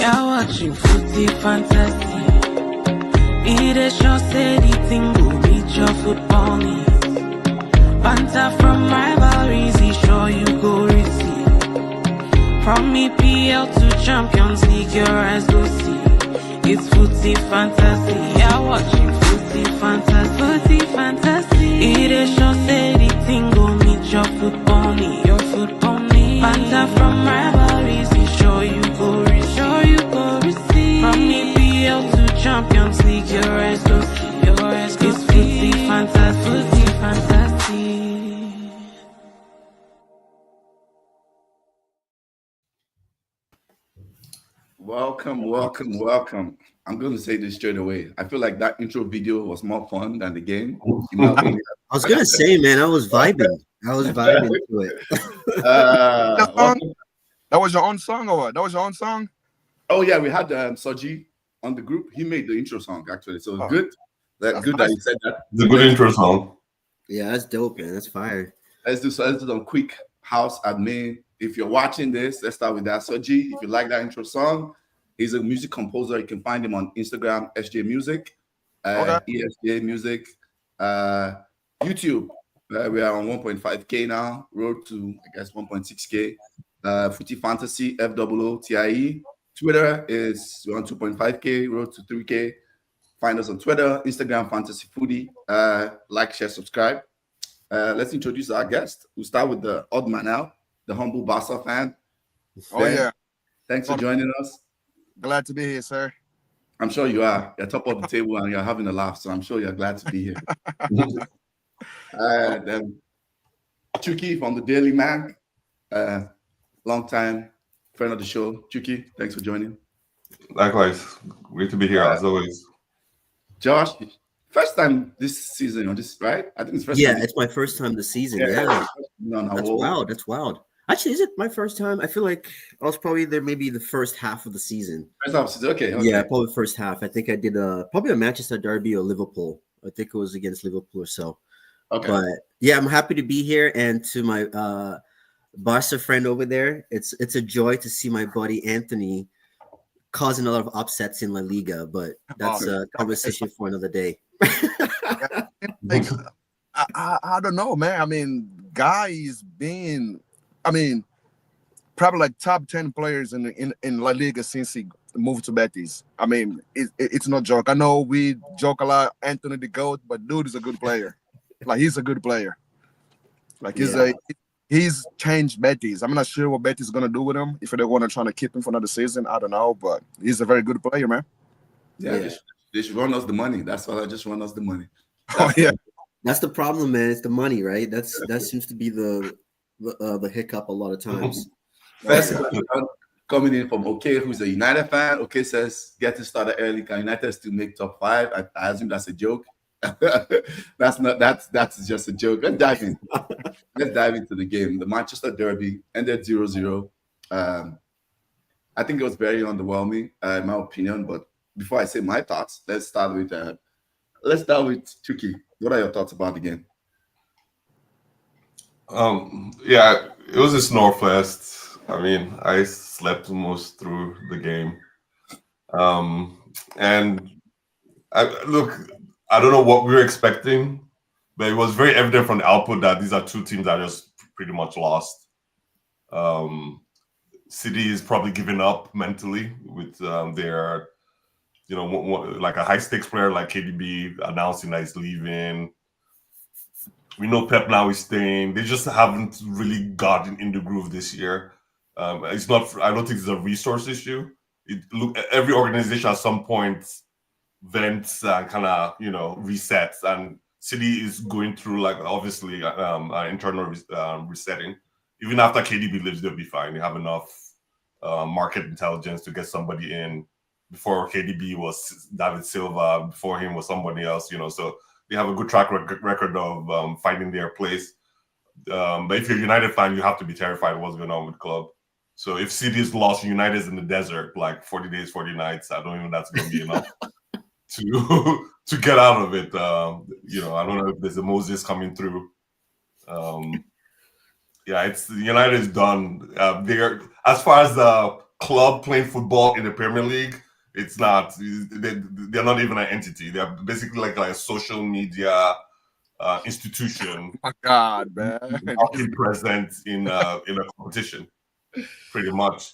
You're watching Footy Fantasy. It is your steady thing go reach your football needs. Banter from rivalries, he sure you go receive. From EPL to Champions League, your eyes go see. It's Footy Fantasy. You're watching Footy Fantasy. Footy Fantasy. It is your steady thing go meet your football need. Your football need. Banter from rivalries, he sure you go receive. Sure you go receive. From EPL to Champions League, your eyes go see. Your eyes go see. It's Footy Fantasy. Footy Fantasy. Welcome. I'm going to say this straight away. I feel like that intro video was more fun than the game. In my opinion. I was going to say, man, I was vibing to it. That was your own song or what? That was your own song? Oh, yeah. We had Soji on the group. He made the intro song, actually. So it's good. Good that you said that. It's a good intro song. Yeah, that's dope, man. That's fire. Let's do some quick house admin. If you're watching this, let's start with that. Soji, if you like that intro song, he's a music composer. You can find him on Instagram, SJ Music, ESJ Music, YouTube. We are on 1.5K now, road to, I guess, 1.6K. Footy Fantasy, FOOTIE. Twitter is we're on 2.5K, road to 3K. Find us on Twitter, Instagram, Fantasy Foodie. Like, share, subscribe. Let's introduce our guest. We'll start with the odd man out, the humble Barca fan. Yeah. Thanks for joining us. Glad to be here, sir. I'm sure you are. You're top of the table and you're having a laugh, so I'm sure you're glad to be here. Then Chucky from the Daily Man, long time friend of the show. Chucky, thanks for joining. Likewise, great to be here as always. Josh, first time this season, right? I think it's first. Yeah, it's my first time this season. Yeah. That's wild. That's wild. Actually, is it my first time? I feel like I was probably there maybe the first half of the season. First half of the season, okay. Yeah, probably the first half. I think I did probably a Manchester derby or Liverpool. I think it was against Liverpool or so. Okay. But yeah, I'm happy to be here. And to my Barca friend over there, it's a joy to see my buddy Anthony causing a lot of upsets in La Liga. But that's a conversation for another day. I don't know, man. I mean, guys being, probably like top 10 players in La Liga since he moved to Betis. I mean, it's no joke. I know we joke a lot, Anthony the GOAT, but dude is a good player. Like, he's a good player. Like, he's changed Betis. I'm not sure what Betis is going to do with him. If they want to try to keep him for another season, I don't know. But he's a very good player, man. Yeah. They should run us the money. That's all. Just run us the money. That's the problem, man. It's the money, right? That seems to be the hiccup a lot of times. First coming in from OK, who's a United fan. OK says, get to start early. Can United still make top 5? I assume that's a joke. That's just a joke. Let's dive in. Let's dive into the game. The Manchester derby ended 0-0. I think it was very underwhelming, in my opinion. But before I say my thoughts, let's start with Chucky. What are your thoughts about the game? Yeah, it was a snore fest. I mean, I slept almost through the game. And I don't know what we were expecting, but it was very evident from the output that these are two teams that just pretty much lost. City is probably giving up mentally with their, like a high stakes player like KDB announcing that he's leaving. We know Pep now is staying. They just haven't really gotten in the groove this year. It's not. I don't think it's a resource issue. Every organization at some point vents and kind of resets, and City is going through like obviously an internal resetting. Even after KDB leaves, they'll be fine. They have enough market intelligence to get somebody in. Before KDB was David Silva, before him was somebody else, so they have a good track record of finding their place. But if you're a United fan, you have to be terrified of what's going on with the club. So if City's lost, United's in the desert, like 40 days, 40 nights, I don't even know that's going to be enough to get out of it. I don't know if there's a Moses coming through. It's United is done. They're, as far as the club playing football in the Premier League. It's not. They're not even an entity. They're basically like a social media institution. Oh my God, man! Not present in a competition, pretty much.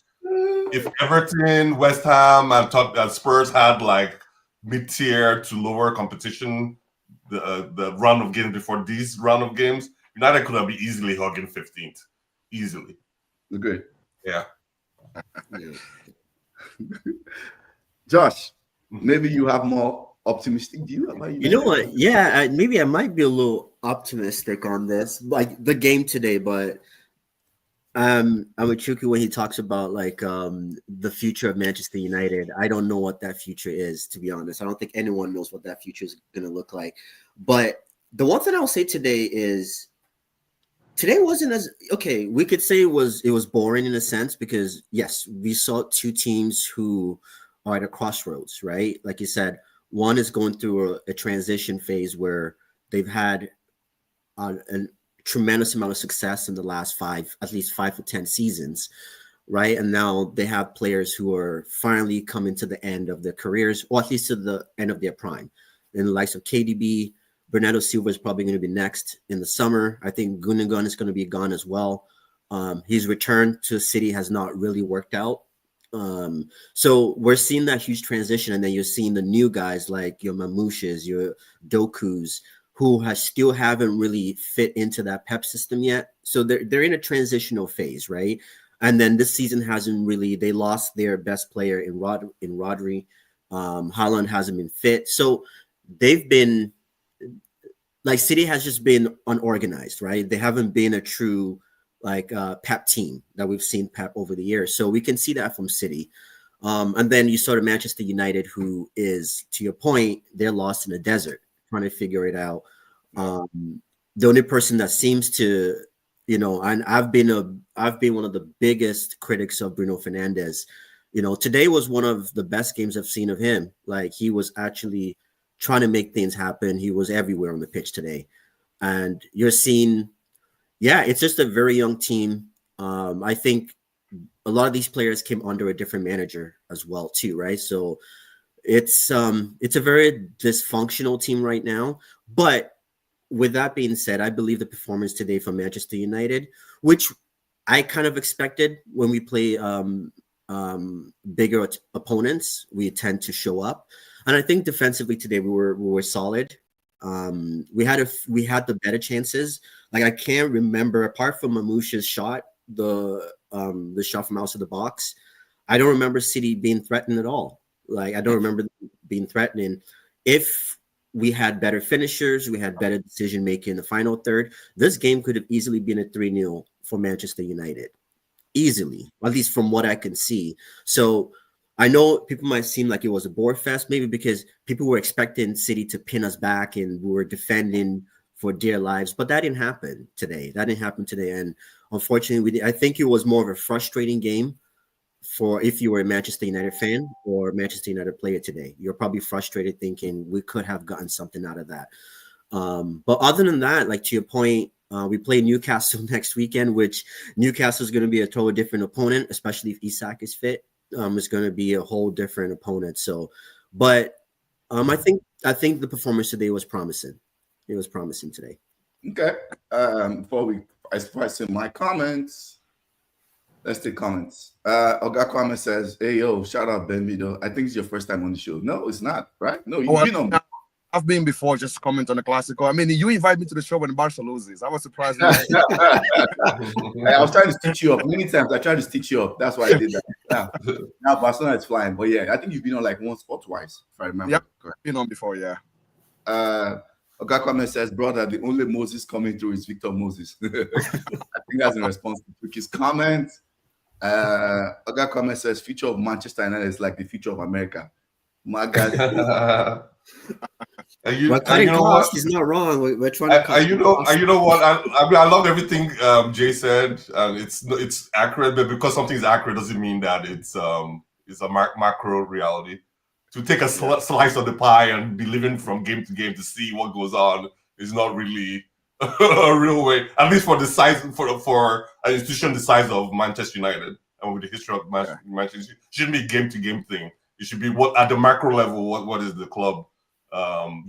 If Everton, West Ham, and Spurs had like mid-tier to lower competition, the round of games before these round of games, United could have been easily hugging 15th, easily. Good. Yeah. Josh, maybe you have more optimistic view about You know what? Yeah, maybe I might be a little optimistic on this, like the game today. But I'm with Chuku when he talks about like the future of Manchester United. I don't know what that future is, to be honest. I don't think anyone knows what that future is going to look like. But the one thing I'll say today is today wasn't as okay. We could say it was boring in a sense because yes, we saw two teams who are at a crossroads, right? Like you said, one is going through a transition phase where they've had a tremendous amount of success in the last at least 5 to 10 seasons, right? And now they have players who are finally coming to the end of their careers, or at least to the end of their prime. In the likes of KDB, Bernardo Silva is probably going to be next in the summer. I think Gundogan is going to be gone as well. His return to City has not really worked out. So we're seeing that huge transition, and then you're seeing the new guys like your Mamouches, your Dokus, who still haven't really fit into that Pep system yet. So they're in a transitional phase, right? And then this season hasn't really. They lost their best player in Rodri. Haaland hasn't been fit, so they've been like City has just been unorganized, right? They haven't been a true like Pep team that we've seen Pep over the years. So we can see that from City. And then you sort of Manchester United, who is, to your point, they're lost in the desert trying to figure it out. The only person that seems to, and I've been one of the biggest critics of Bruno Fernandes. Today was one of the best games I've seen of him. Like he was actually trying to make things happen. He was everywhere on the pitch today. And you're seeing, it's just a very young team. I think a lot of these players came under a different manager as well, too, right? So it's a very dysfunctional team right now. But with that being said, I believe the performance today from Manchester United, which I kind of expected when we play bigger opponents, we tend to show up. And I think defensively today we were solid. We had the better chances. Like I can't remember, apart from Mamouche's shot, the shot from outside the box, I don't remember City being threatened at all. Like I don't remember being threatening. If we had better finishers, we had better decision making in the final third, this game could have easily been a 3-0 for Manchester United. Easily, at least from what I can see. So I know people might seem like it was a bore fest, maybe because people were expecting City to pin us back and we were defending for dear lives, but that didn't happen today. And unfortunately, I think it was more of a frustrating game for if you were a Manchester United fan or Manchester United player today. You're probably frustrated thinking we could have gotten something out of that. But other than that, like to your point, we play Newcastle next weekend, which Newcastle is going to be a totally different opponent, especially if Isak is fit. It's going to be a whole different opponent. So, but I think the performance today was promising. It was promising today. Okay. Before I say my comments, let's take comments. Oga Kwame says, "Hey yo, shout out Ben Vito. I think it's your first time on the show." No, it's not, right? No, you've been on. I've been before, just comment on the Classico. I mean, you invite me to the show when Barca loses. I was surprised. I was trying to stitch you up. Many times I tried to stitch you up. That's why I did that. Now Barcelona is flying. But yeah, I think you've been on like once or twice, if I remember. Yep, been on before, yeah. Ogakwame says, brother, the only Moses coming through is Victor Moses. I think that's in response to Tuki's comment. Ogakwame says, future of Manchester United is like the future of America. My God. You know what? He's not wrong. We're trying to. You know what? I love everything Jay said. It's accurate, but because something is accurate doesn't mean that it's a macro reality. To take a slice of the pie and be living from game to game to see what goes on is not really a real way. At least for the size for an institution the size of Manchester United, and with the history of Manchester, it shouldn't be a game-to-game thing. It should be what at the macro level, what is the club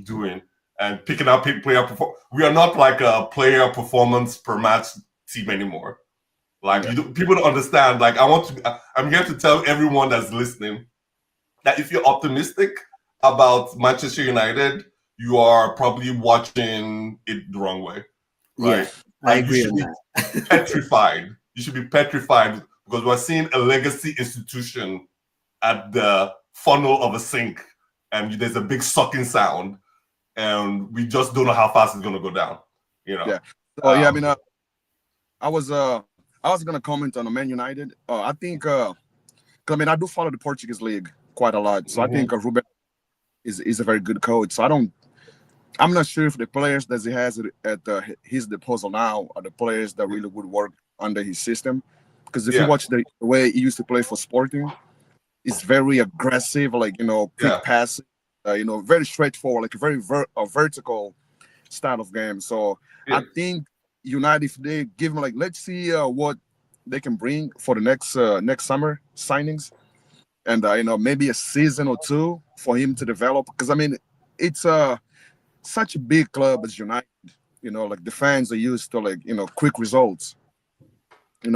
doing, and picking up player. We are not like a player performance per match team anymore. Like people don't understand. Like I'm here to tell everyone that's listening that if you're optimistic about Manchester United, you are probably watching it the wrong way. Right? Yeah, I agree on that. Petrified. You should be petrified because we're seeing a legacy institution at the funnel of a sink, and there's a big sucking sound, and we just don't know how fast it's gonna go down. You know. Yeah. Oh yeah. I mean, I was gonna comment on the Man United. I think, I mean, I do follow the Portuguese league quite a lot, so I think Ruben is a very good coach. So I'm not sure if the players that he has at his disposal now are the players that really would work under his system. Because if you watch the way he used to play for Sporting, it's very aggressive, like, quick passing, very straightforward, like a very vertical style of game. So I think United, if they give him, like, let's see what they can bring for the next summer signings, and maybe a season or two for him to develop. Because I mean, it's such a big club as United. Like the fans are used to, like, quick results.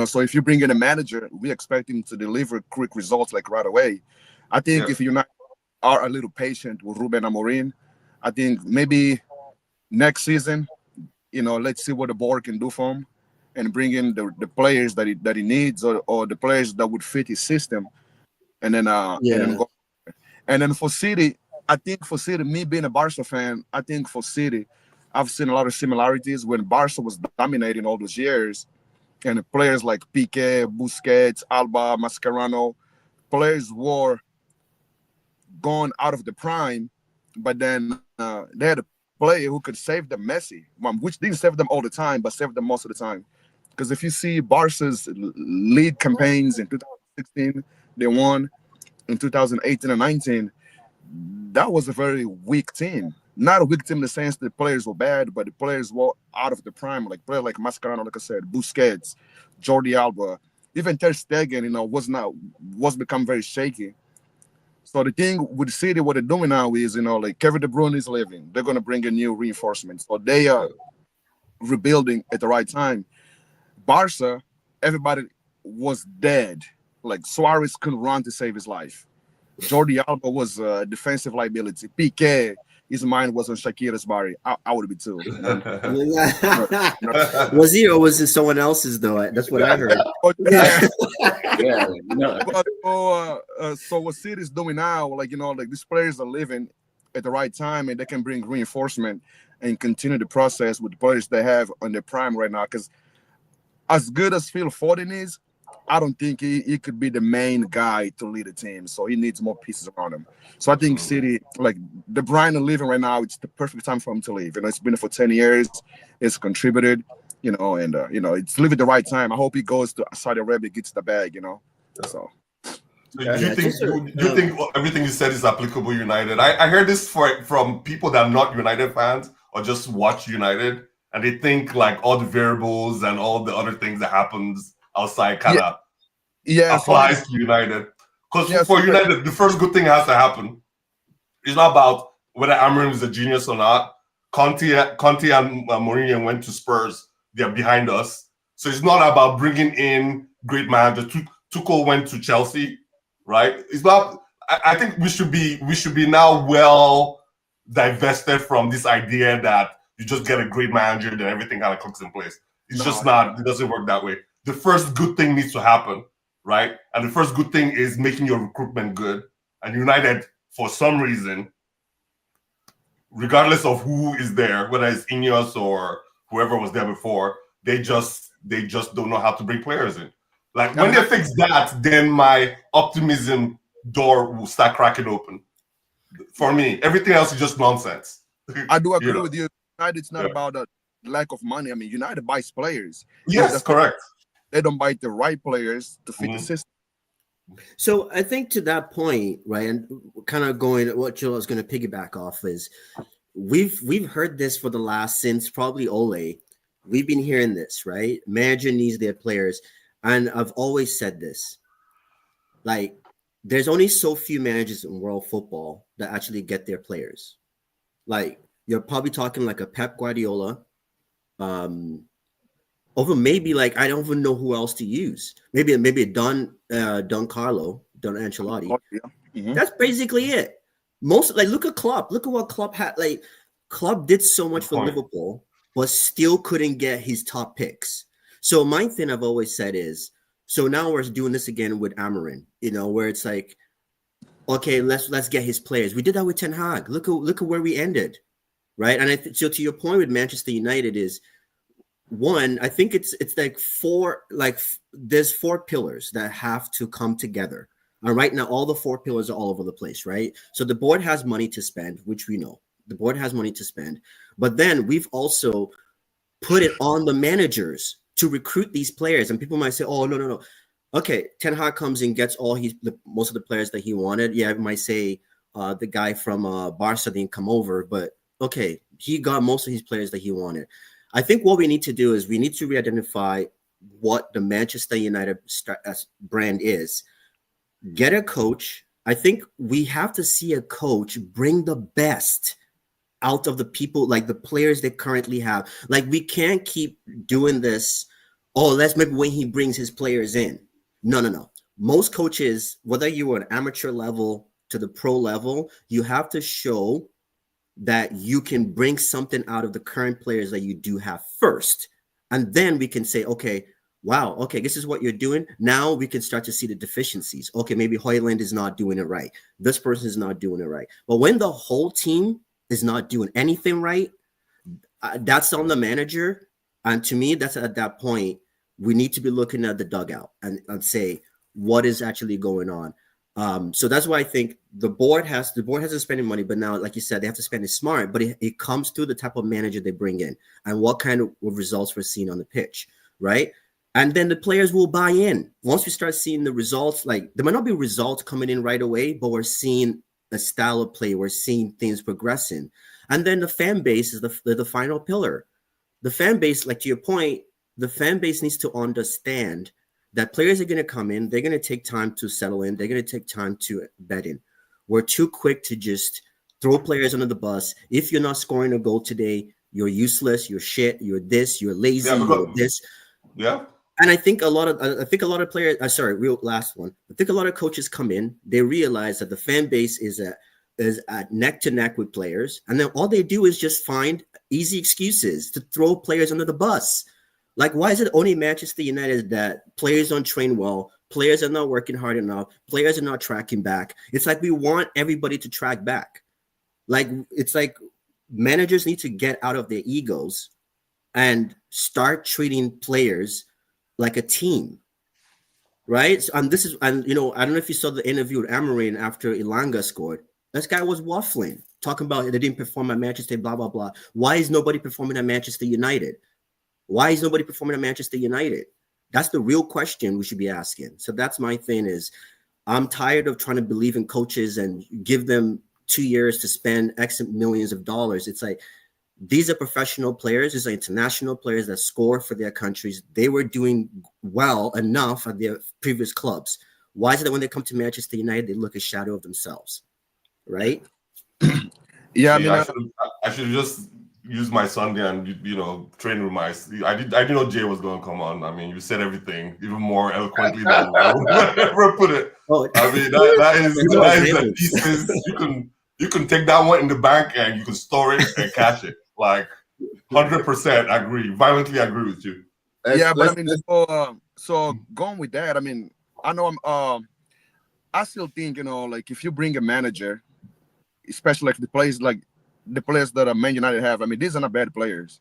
So if you bring in a manager, we expect him to deliver quick results, like, right away. I think if United are a little patient with Ruben Amorim, I think maybe next season, let's see what the board can do for him, and bring in the players that he needs, or the players that would fit his system, and then go. And then for City, I think for City, me being a Barca fan, I think for City, I've seen a lot of similarities when Barca was dominating all those years, and the players like Piqué, Busquets, Alba, Mascherano, players were gone out of the prime, but then they had a player who could save them, Messi, which didn't save them all the time, but saved them most of the time. Because if you see Barca's league campaigns in 2016, they won. In 2018 and 19, that was a very weak team. Not a weak team in the sense that the players were bad, but the players were out of the prime. Like players like Mascherano, like I said, Busquets, Jordi Alba, even Ter Stegen, was become very shaky. So the thing with City, what they're doing now is, like Kevin De Bruyne is leaving. They're going to bring in new reinforcements. So they are rebuilding at the right time. Barca, everybody was dead. Like Suarez couldn't run to save his life. Jordi Alba was a defensive liability. Piqué, his mind was on Shakira's body. I would be too. Was he, or was it someone else's though? That's what I heard. So what City's doing now, like, like these players are living at the right time, and they can bring reinforcement and continue the process with the players they have on their prime right now. Because as good as Phil Foden is, I don't think he could be the main guy to lead a team. So he needs more pieces around him. So I think City, like De Bruyne leaving right now, it's the perfect time for him to leave. It's been for 10 years. It's contributed, and it's leaving at the right time. I hope he goes to Saudi Arabia, gets the bag, So. Do you think everything you said is applicable United? I heard this from people that are not United fans or just watch United, and they think like all the variables and all the other things that happens outside kind of applies to United. Because for United, the first good thing has to happen. It's not about whether Amorim is a genius or not. Conte and Mourinho went to Spurs. They're behind us. So it's not about bringing in great managers. Tuchel went to Chelsea, right? It's not. I think we should be now well divested from this idea that you just get a great manager, then everything kind of clicks in place. It's just not. It doesn't work that way. The first good thing needs to happen, right? And the first good thing is making your recruitment good. And United, for some reason, regardless of who is there, whether it's Ineos or whoever was there before, they just don't know how to bring players in. Like when they fix that, then my optimism door will start cracking open. For me, everything else is just nonsense. I do agree with you. It's not about a lack of money. I mean, United buys players. Yes, that's correct. They don't buy the right players to fit the system. So I think to that point, right, and kind of going what Joe is going to piggyback off is we've heard this for the last since probably Ole. We've been hearing this, right? Manager needs their players. And I've always said this. like there's only so few managers in world football that actually get their players. Like you're probably talking like a Pep Guardiola, over maybe like I don't even know who else to use. Maybe a Don Ancelotti. Oh, yeah. Mm-hmm. That's basically it. Most like look at Klopp. Look at what Klopp had. Like Klopp did so much for Liverpool, but still couldn't get his top picks. So my thing I've always said is, so now we're doing this again with Amarin, you know, where it's like, okay, let's get his players. We did that with Ten Hag. Look at where we ended, right? And so to your point with Manchester United is, one, I think it's like there's 4 pillars that have to come together. And right now, all the 4 pillars are all over the place, right? So the board has money to spend, which we know. The board has money to spend. But then we've also put it on the managers to recruit these players. And people might say, oh, no. Okay, Ten Hag comes in, gets most of the players that he wanted. Yeah, I might say the guy from Barca didn't come over, but okay, he got most of his players that he wanted. I think what we need to do is we need to re-identify what the Manchester United brand is. Get a coach. I think we have to see a coach bring the best out of the people, like the players they currently have. Like we can't keep doing this. Oh, let's maybe when he brings his players in. No. Most coaches, whether you're an amateur level to the pro level, you have to show that you can bring something out of the current players that you do have first. And then we can say, okay, wow, okay, this is what you're doing. Now we can start to see the deficiencies. Okay, maybe Højlund is not doing it right. This person is not doing it right. But when the whole team is not doing anything right, that's on the manager. And to me, that's at that point, we need to be looking at the dugout and say, what is actually going on? So that's why I think the board has to spend money, but now, like you said, they have to spend it smart, but it comes through the type of manager they bring in and what kind of results we're seeing on the pitch, right? And then the players will buy in. Once we start seeing the results, like there might not be results coming in right away, but we're seeing a style of play. We're seeing things progressing. And then the fan base is the final pillar. The fan base, like to your point, the fan base needs to understand that players are going to come in. They're going to take time to settle in. They're going to take time to bed in. We're too quick to just throw players under the bus. If you're not scoring a goal today, you're useless. You're shit. You're this. You're lazy. You're this. Yeah. And I think a lot of players. Real last one. I think a lot of coaches come in. They realize that the fan base is at neck to neck with players, and then all they do is just find easy excuses to throw players under the bus. Like, why is it only Manchester United that players don't train well, players are not working hard enough, players are not tracking back? It's like we want everybody to track back. Like, it's like managers need to get out of their egos and start treating players like a team, right? So, I don't know if you saw the interview with Amarin after Elanga scored. This guy was waffling, talking about they didn't perform at Manchester, blah, blah, blah. Why is nobody performing at Manchester United? Why is nobody performing at Manchester United? That's the real question we should be asking. So that's my thing is I'm tired of trying to believe in coaches and give them 2 years to spend X millions of dollars. It's like, these are professional players. These are international players that score for their countries. They were doing well enough at their previous clubs. Why is it that when they come to Manchester United, they look a shadow of themselves? Right? Yeah, I should just use my Sunday and train with my. I didn't know Jay was going to come on. I mean, you said everything even more eloquently than I would ever put it. Oh, I mean, that is the pieces. You can take that one in the bank and you can store it and cash it. Like 100% agree. Violently agree with you. Yeah, but I mean, so going with that, I mean, I know I still think like if you bring a manager, especially like the players that Man United have. I mean, these are not bad players.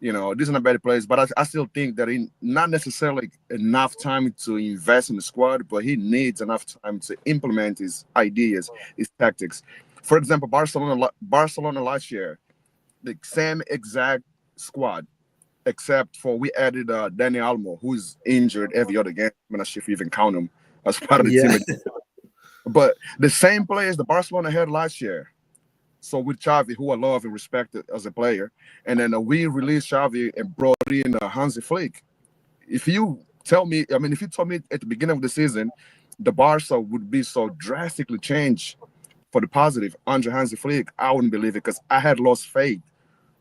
These are not bad players, but I still think that not necessarily enough time to invest in the squad, but he needs enough time to implement his ideas, his tactics. For example, Barcelona last year, the same exact squad, except for we added Dani Olmo, who's injured every other game. I'm not sure if you even count him as part of the team. But the same players the Barcelona had last year. So with Xavi, who I love and respect as a player, and then we released Xavi and brought in Hansi Flick. If you told me at the beginning of the season, the Barca would be so drastically changed for the positive under Hansi Flick, I wouldn't believe it because I had lost faith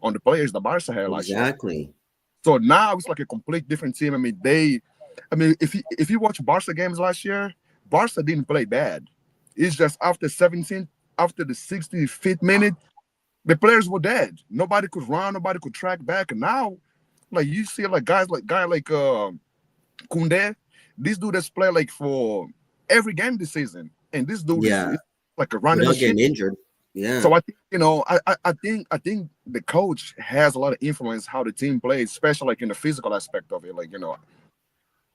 on the players the Barca had last year. Exactly. So now it's like a complete different team. I mean, if you watch Barca games last year, Barca didn't play bad. It's just after the 65th minute, the players were dead. Nobody could run, nobody could track back. And now, like you see, like guy like Koundé, this dude has played like for every game this season, and this dude is like a running without machine. getting injured. Yeah. So I think I think the coach has a lot of influence how the team plays, especially like in the physical aspect of it. Like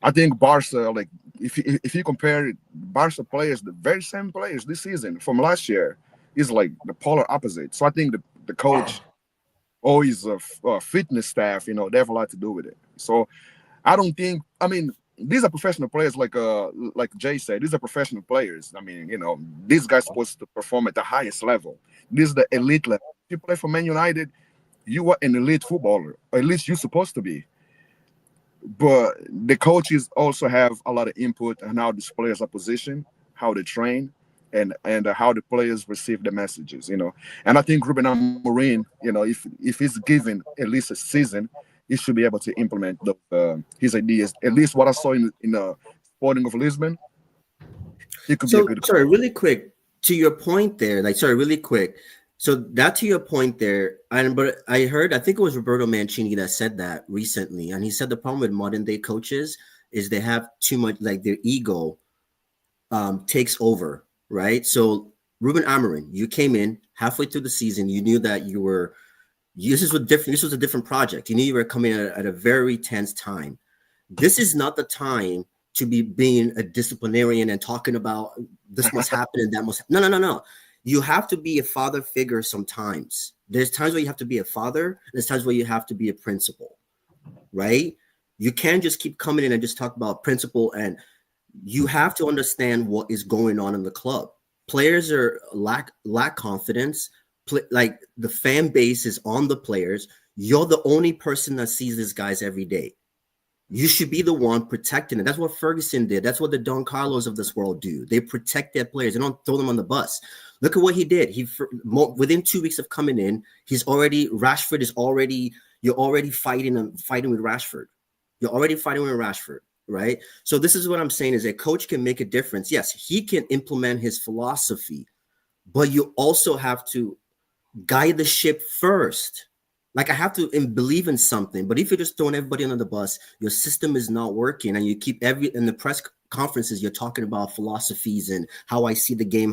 I think Barca, like if you compare Barca players, the very same players this season from last year, is like the polar opposite. So I think the coach, always fitness staff, they have a lot to do with it. So I don't think. I mean, these are professional players, like Jay said. These are professional players. I mean, these guys supposed to perform at the highest level. This is the elite level. If you play for Man United, you are an elite footballer, or at least you're supposed to be. But the coaches also have a lot of input on how these players are positioned, how they train, and how the players receive the messages. And I think Ruben Amorim, if he's given at least a season, he should be able to implement his ideas. At least what I saw in Sporting of Lisbon, he could be a good. Sorry, really quick to your point there. Really quick. So that to your point there, but I think it was Roberto Mancini that said that recently, and he said the problem with modern day coaches is they have too much, like their ego takes over, right? So Ruben Amorim, you came in halfway through the season, you knew that this was a different project. You knew you were coming at a very tense time. This is not the time to be being a disciplinarian and talking about this must happen and that must. No. You have to be a father figure sometimes. There's times where you have to be a father, and there's times where you have to be a principal, right? You can't just keep coming in and just talk about principle, and you have to understand what is going on in the club. Players are lack confidence. Like the fan base is on the players. You're the only person that sees these guys every day. You should be the one protecting it. That's what Ferguson did. That's what the Don Carlos of this world do. They protect their players. They don't throw them on the bus. Look at what he did. Within 2 weeks of coming in, you're already fighting with Rashford. You're already fighting with Rashford, right? So this is what I'm saying is a coach can make a difference. Yes, he can implement his philosophy, but you also have to guide the ship first. Like I have to believe in something, but if you're just throwing everybody under the bus, your system is not working, and you keep in the press conferences, you're talking about philosophies and how I see the game,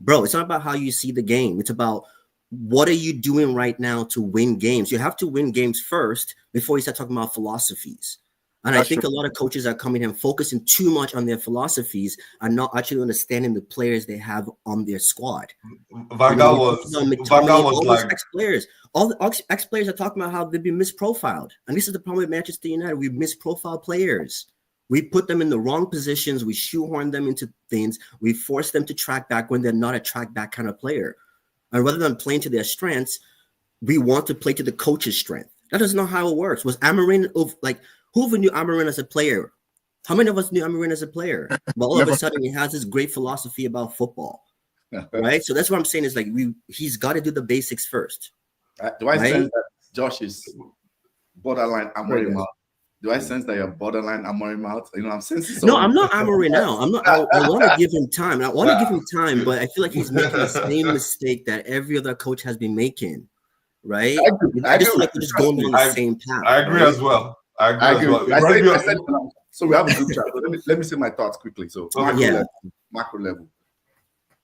Bro, it's not about how you see the game. It's about what are you doing right now to win games. You have to win games first before you start talking about philosophies. And I think a lot of coaches are coming in focusing too much on their philosophies and not actually understanding the players they have on their squad. Van Gaal was like ex-players. All the ex-players are talking about how they've been misprofiled. And this is the problem with Manchester United. We misprofile players. We put them in the wrong positions. We shoehorn them into things. We force them to track back when they're not a track back kind of player. And rather than playing to their strengths, we want to play to the coach's strength. That is not how it works. Was Amorim who ever knew Amorim as a player? How many of us knew Amorim as a player? But all of a sudden, he has this great philosophy about football, right? So that's what I'm saying is he's got to do the basics first. Do I sense that Josh is borderline Amorim out? Do I sense that you're borderline Amorim out? I'm sensing. No, I'm not Amorim now. I'm not. I want to give him time. But I feel like he's making the same mistake that every other coach has been making, right? I just feel like we're just going down the same path. I agree as well. I agree. So we have a group chat. Let me say my thoughts quickly. So macro level.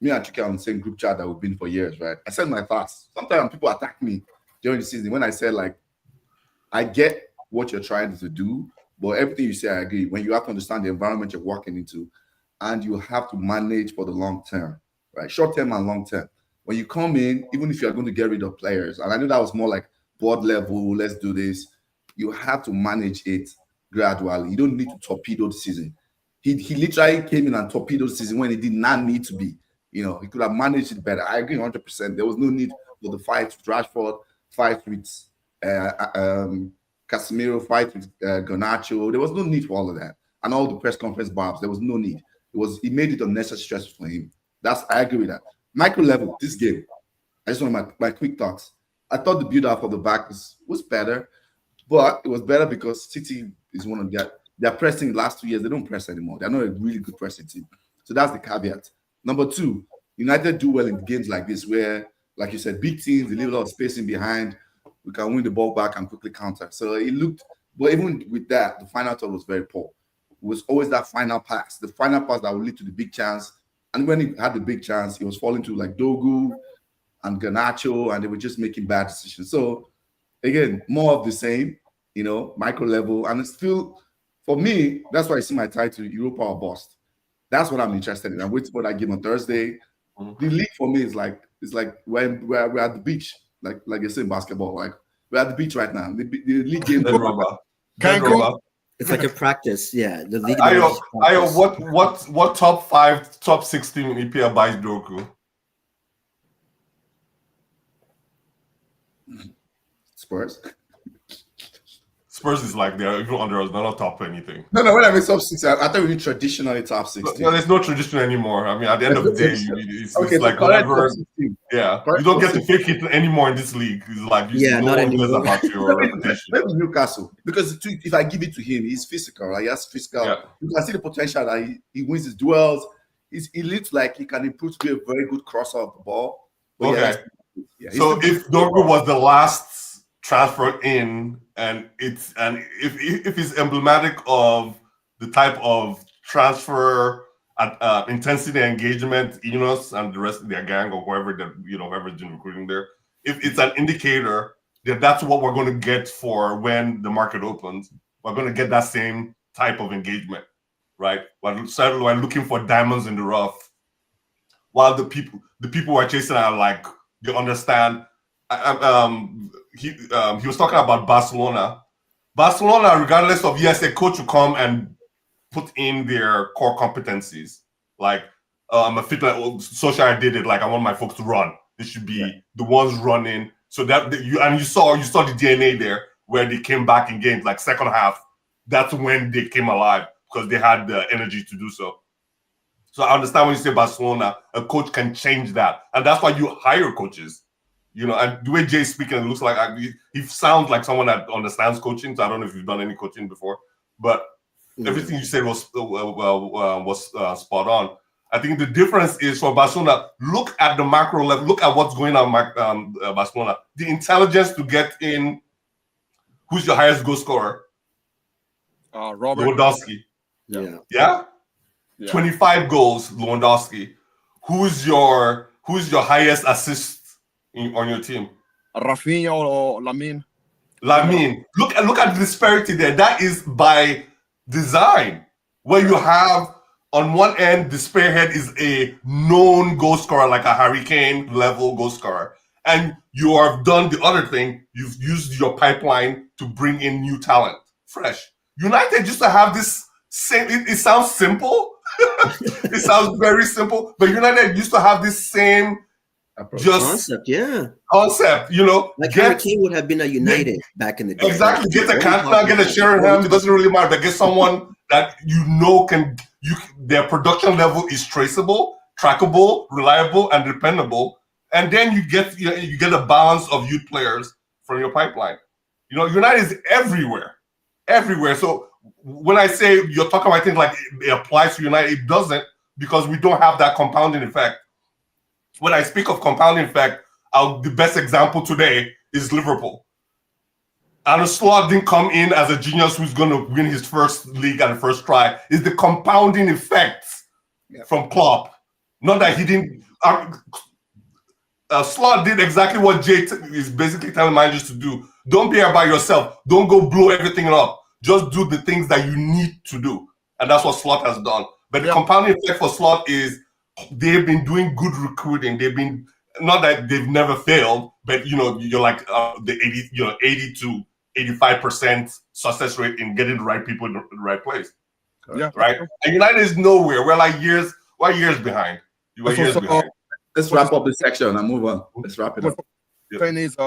Me and Chike are on the same group chat that we've been for years, right? I said my thoughts. Sometimes people attack me during the season when I said I get what you're trying to do, but everything you say, I agree. When you have to understand the environment you're walking into, and you have to manage for the long term, right? Short term and long term. When you come in, even if you're going to get rid of players, and I know that was more like board level, let's do this. You have to manage it gradually. You don't need to torpedo the season. He literally came in and torpedoed the season when he did not need to be. He could have managed it better. I agree 100%. There was no need for the fight with Rashford, fight with Casemiro, fight with Garnacho. There was no need for all of that. And all the press conference barbs. There was no need. He made it unnecessary stress for him. I agree with that. Micro level, this game. I just want my quick thoughts. I thought the build up of the back was better, but it was better because City is one of their pressing last 2 years. They don't press anymore. They're not a really good pressing team. So that's the caveat. Number two, United do well in games like this where, like you said, big teams, they leave a lot of spacing behind. We can win the ball back and quickly counter. So it looked, but even with that, the final third was very poor. It was always that final pass, the final pass that would lead to the big chance. And when he had the big chance, he was falling to like Dogu and Garnacho, and they were just making bad decisions. So again, more of the same, micro level. And it's still, for me, that's why I see my title, Europa or Bust. That's what I'm interested in. I'm waiting for that game on Thursday. The league for me is like when we're at the beach, like you say in basketball, like we're at the beach right now. The league game. It's like a practice, yeah. The league. What top 5, top 6 team in EPL buys Doku? Spurs. Spurs is like they're even under us, they're not top anything. No, when I mean top 6, I thought we were traditionally top 6. No, there's no tradition anymore. I mean, at the end of the day, it's like whatever. Yeah, you don't get to fake it anymore in this league. It's like not anymore. About your reputation. Maybe Newcastle, because if I give it to him, he's physical. Right? He has physical. Yeah. You can see the potential that he wins his duels. He looks like he can improve to be a very good crosser of the ball. But okay. So if Dorgu was the last transfer in, and if it's emblematic of the type of transfer intensity engagement, Enos and the rest of their gang or whoever's been recruiting there, if it's an indicator that that's what we're going to get for when the market opens, we're going to get that same type of engagement, right? We're looking for diamonds in the rough, while the people who are chasing are like, they understand. He was talking about Barcelona. Barcelona, regardless of, yes, a coach will come and put in their core competencies. Like, I'm a fitness social. I did it. Like, I want my folks to run. They should be the ones running. So that you saw the DNA there where they came back in games. Like second half, that's when they came alive because they had the energy to do so. So I understand when you say Barcelona, a coach can change that, and that's why you hire coaches. And the way Jay's speaking, it looks like he sounds like someone that understands coaching. So I don't know if you've done any coaching before, but everything you said was spot on. I think the difference is for Barcelona, look at the macro level, look at what's going on Barcelona. The intelligence to get in, who's your highest goal scorer? Robert Lewandowski. Yeah? 25 goals, Lewandowski. Who's your highest assist on your team? Rafinha or Lamine? Lamine. Look at the disparity there. That is by design, where you have on one end the spearhead is a known goal scorer, like a Harry Kane level goal scorer, and you have done the other thing. You've used your pipeline to bring in new talent, fresh. United used to have this same. It sounds simple. It sounds very simple, but United used to have this same concept, like Harry Kane would have been a United back in the day. Exactly. Get a Cantona, get a Sheringham. It doesn't really matter, but get someone that their production level is traceable, trackable, reliable, and dependable, and then you get a balance of youth players from your pipeline. United is everywhere. So when I say you're talking about things like it applies to United, it doesn't, because we don't have that compounding effect. When I speak of compounding effect, the best example today is Liverpool. And Slot didn't come in as a genius who's going to win his first league at the first try. It's the compounding effects from Klopp. Not that he didn't. Slot did exactly what Jay is basically telling managers to do. Don't be here by yourself. Don't go blow everything up. Just do the things that you need to do. And that's what Slot has done. But the compounding effect for Slot is they've been doing good recruiting. They've been, not that they've never failed, but you're like the 80 to 85% success rate in getting the right people in the right place. Yeah. Right. And United is nowhere. We're like years behind. You are years behind. Let's wrap up this section and move on. Let's wrap it up. Saying is,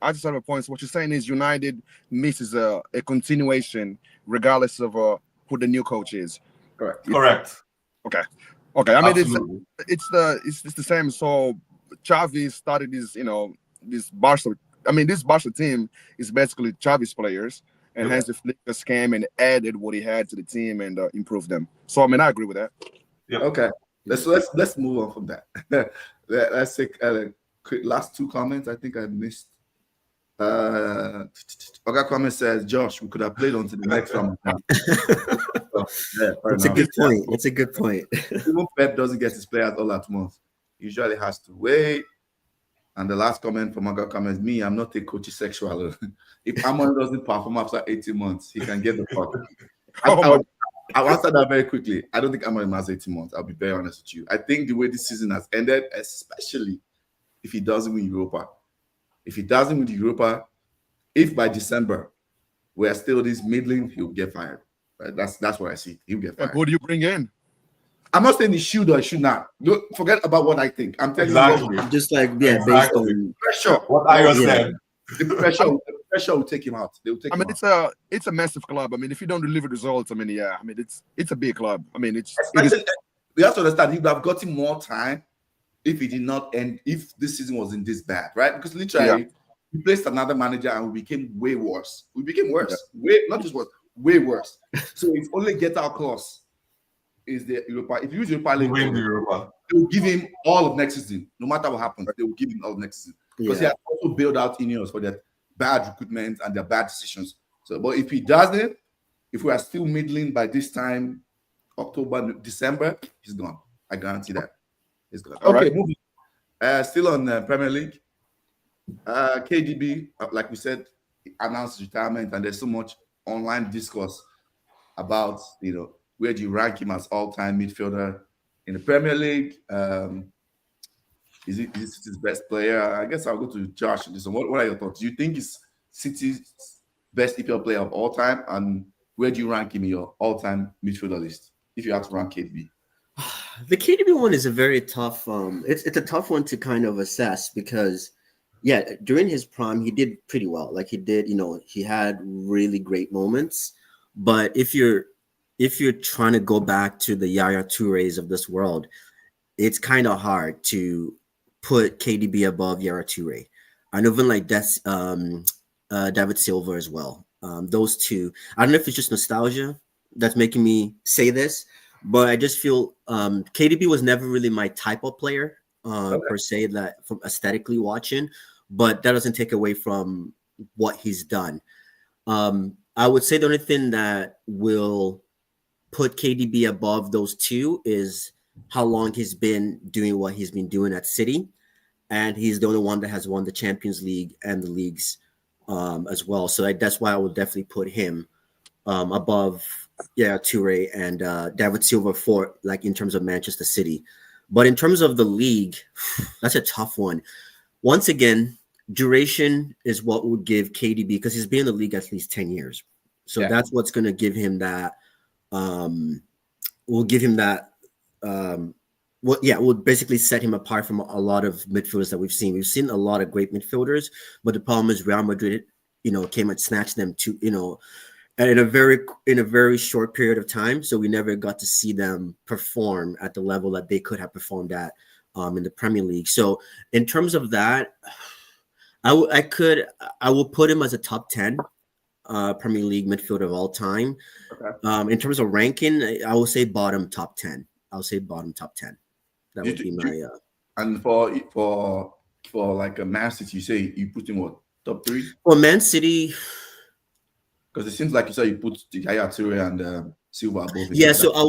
I just have a point. So what you're saying is United misses a continuation regardless of who the new coach is. Correct. Correct. Okay. I mean, Absolutely. it's the same. So Xavi started this Barca. I mean, this Barca team is basically Xavi's players, and Yep. hence the Flickr came and added what he had to the team and improved them. So I mean, I agree with that. Yep. Okay, let's move on from that. Let's take quick last two comments. I think I missed. Oga comment says, Josh, we could have played on to the next round. It's a good point. It's a good point. Even Pep doesn't get his players all at once. He usually has to wait. And the last comment from Oga comment, me, I'm not a coachy sexual. If Amon doesn't perform after 18 months, he can get the fuck. I'll answer that very quickly. I don't think Amon has 18 months. I'll be very honest with you. I think the way this season has ended, especially if he doesn't win Europa. If he doesn't win the Europa, if by December we're still this middling, he'll get fired. Right? That's what I see. He'll get fired. Who do you bring in? I'm not saying he should or he should not. Don't forget about what I think. I'm telling you, just like based on pressure. What I said. The pressure will take him out. They will take him out. It's a massive club. I mean, if you don't deliver results, I mean, it's a big club. I mean, we have to understand he would have gotten more time if he did not end, if this season wasn't this bad, right? Because literally we placed another manager and we became way worse. We became worse. Not just worse, way worse. So if only get out clause is the Europa. If you use Europa League, Win the Europa. they will give him all of next season. No matter what happens, they will give him all of next season. Because he has also bailed out Ineos for their bad recruitment and their bad decisions. So, but if he doesn't, if we are still middling by this time, October, December, he's gone. I guarantee that. He's gone. Okay, moving. Still on Premier League. KDB, like we said, announced retirement, and there's so much online discourse about, where do you rank him as all-time midfielder in the Premier League? Is he City's best player? I guess I'll go to Josh on this one. What are your thoughts? Do you think he's City's best EPL player of all time? And where do you rank him in your all-time midfielder list if you have to rank KDB? The KDB one is a very tough. It's a tough one to kind of assess because, during his prime he did pretty well. Like he did, he had really great moments. But if you're trying to go back to the Yaya Touré's of this world, it's kind of hard to put KDB above Yaya Touré. And even like that's David Silva as well. Those two. I don't know if it's just nostalgia that's making me say this, but I just feel KDB was never really my type of player per se, that from aesthetically watching, but that doesn't take away from what he's done. I would say the only thing that will put KDB above those two is how long he's been doing what he's been doing at City, and he's the only one that has won the Champions League and the leagues as well. So that's why I would definitely put him above Touré and David Silva for like in terms of Manchester City. But in terms of the league, that's a tough one. Once again, duration is what would give KDB, because he's been in the league at least 10 years. So that's what's going to give him that. Will give him that. Will basically set him apart from a lot of midfielders that we've seen. We've seen a lot of great midfielders, but the problem is Real Madrid, came and snatched them to, and in a very short period of time. So we never got to see them perform at the level that they could have performed at in the Premier League. So in terms of that, I will put him as a top 10 Premier League midfielder of all time. Okay. In terms of ranking, I will say bottom top 10. I'll say bottom top 10. That would be my. And for like a Man City, you say you put him what, top 3? For Man City, because it seems like you said you put Yaya Touré and Silva above. Yeah, so I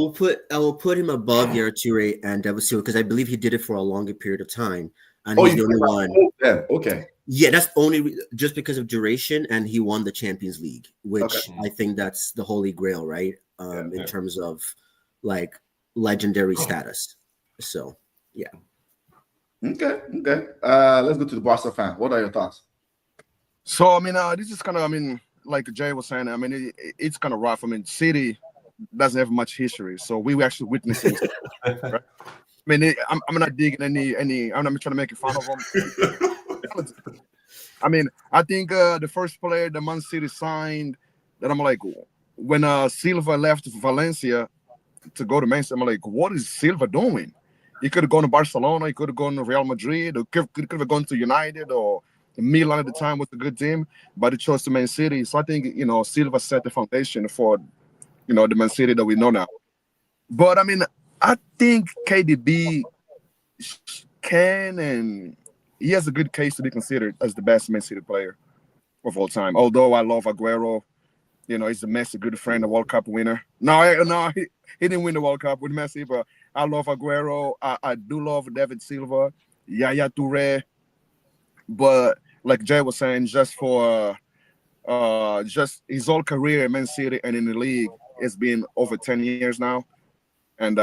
will put him above Yaya Touré and David Silva, because I believe he did it for a longer period of time, and he's the only one. Okay. Yeah, that's only just because of duration, and he won the Champions League, which I think that's the holy grail, right? In terms of like legendary status. So, yeah. Okay. Let's go to the Barca fan. What are your thoughts? So, I mean, this is kind of, like Jay was saying, it's kind of rough. City doesn't have much history, so we were actually witnessing. Right? I'm not digging any. I'm not trying to make fun of them. I think the first player that Man City signed that I'm like, when Silva left Valencia, to go to Man City. I'm like, what is Silva doing? He could have gone to Barcelona. He could have gone to Real Madrid. Or could have gone to United or Milan at the time was a good team, but he chose to Man City. So I think, Silva set the foundation for, the Man City that we know now. But, I mean, I think KDB can, and he has a good case to be considered as the best Man City player of all time. Although I love Aguero, he's a Messi good friend, a World Cup winner. No, he didn't win the World Cup with Messi, but I love Aguero. I do love David Silva, Yaya Touré. But like Jay was saying, just for just his whole career in Man City and in the league, it's been over 10 years now. And,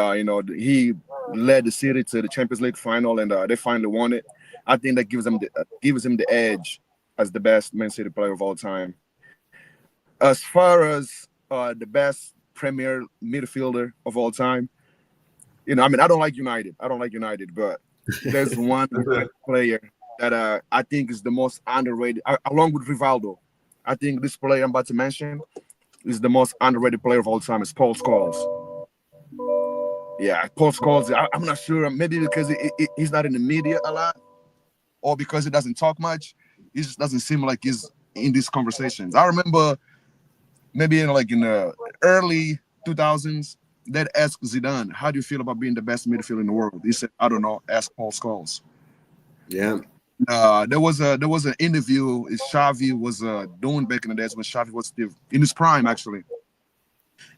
he led the City to the Champions League final, and they finally won it. I think that gives him the edge as the best Man City player of all time. As far as the best Premier midfielder of all time, I don't like United. But there's one player that I think is the most underrated, along with Rivaldo. I think this player I'm about to mention is the most underrated player of all time. It's Paul Scholes. Yeah, Paul Scholes. I'm not sure. Maybe because he's not in the media a lot, or because he doesn't talk much. He just doesn't seem like he's in these conversations. I remember maybe in the early 2000s, they'd ask Zidane, "How do you feel about being the best midfielder in the world?" He said, "I don't know. Ask Paul Scholes." Yeah. There was an interview Xavi was doing back in the days when Xavi was still in his prime. Actually,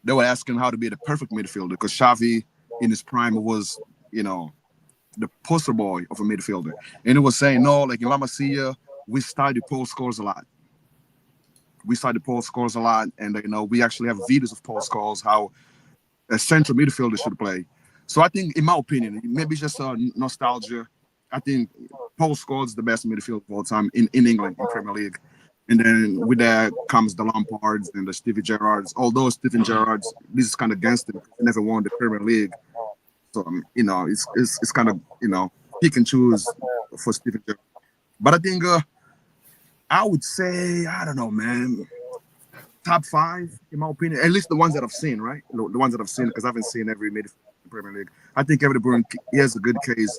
they were asking how to be the perfect midfielder because Xavi in his prime was, the poster boy of a midfielder, and it was saying no, like in La Masia, we studied Paul Scholes a lot. And we actually have videos of Paul Scholes how a central midfielder should play. So I think, in my opinion, maybe just nostalgia. I think Paul Scholes is the best midfielder of all time in England, in Premier League. And then with that comes the Lampards and the Stevie Gerrards. Although Steven Gerrard's, this is kind of against him. He never won the Premier League. So, it's kind of, pick and choose for Steven Gerrard. But I think I would say, I don't know, man, top 5, in my opinion. At least the ones that I've seen, right? The ones that I've seen, because I haven't seen every midfielder in the Premier League. I think Kevin De Bruyne, he has a good case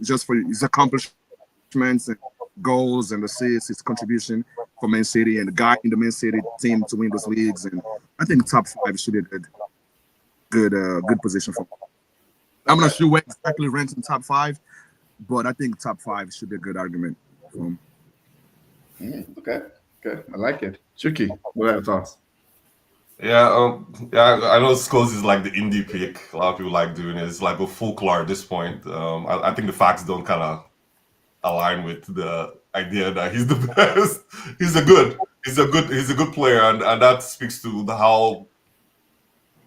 just for his accomplishments and goals and assists, his contribution for Man City and the guy in the Man City team to win those leagues. And I think top 5 should be a good position for him. I'm not sure where exactly ranks in top 5, but I think top 5 should be a good argument for him. Okay, I like it. Chucky, what are your thoughts? Yeah, I know Scholes is like the indie pick. A lot of people like doing it. It's like a folklore at this point. I think the facts don't kind of align with the idea that he's the best. He's a good player, and that speaks to how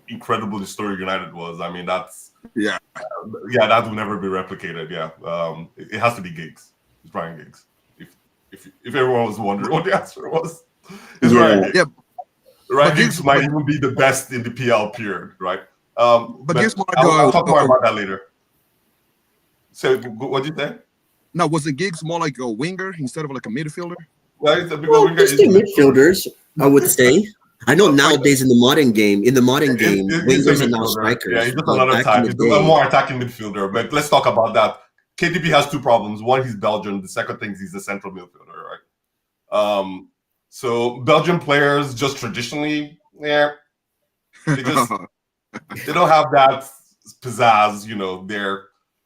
incredible the story of United was. I mean, that will never be replicated. Yeah, it has to be Giggs. It's Ryan Giggs. If everyone was wondering what the answer was, it's Ryan Giggs. Yeah. Ryan Giggs might even be the best in the PL period, right? But Giggs I'll talk more about that later. So, what did you say? No, was the Giggs more like a winger instead of like a midfielder? Well, it's a big winger. Just midfielders, I would say. I know nowadays in the modern game, wingers are now strikers. Yeah, he's just another type. He's a more attacking midfielder. But let's talk about that. KDB has 2 problems. One, he's Belgian. The second thing is he's a central midfielder, right? So Belgian players just traditionally, they don't have that pizzazz.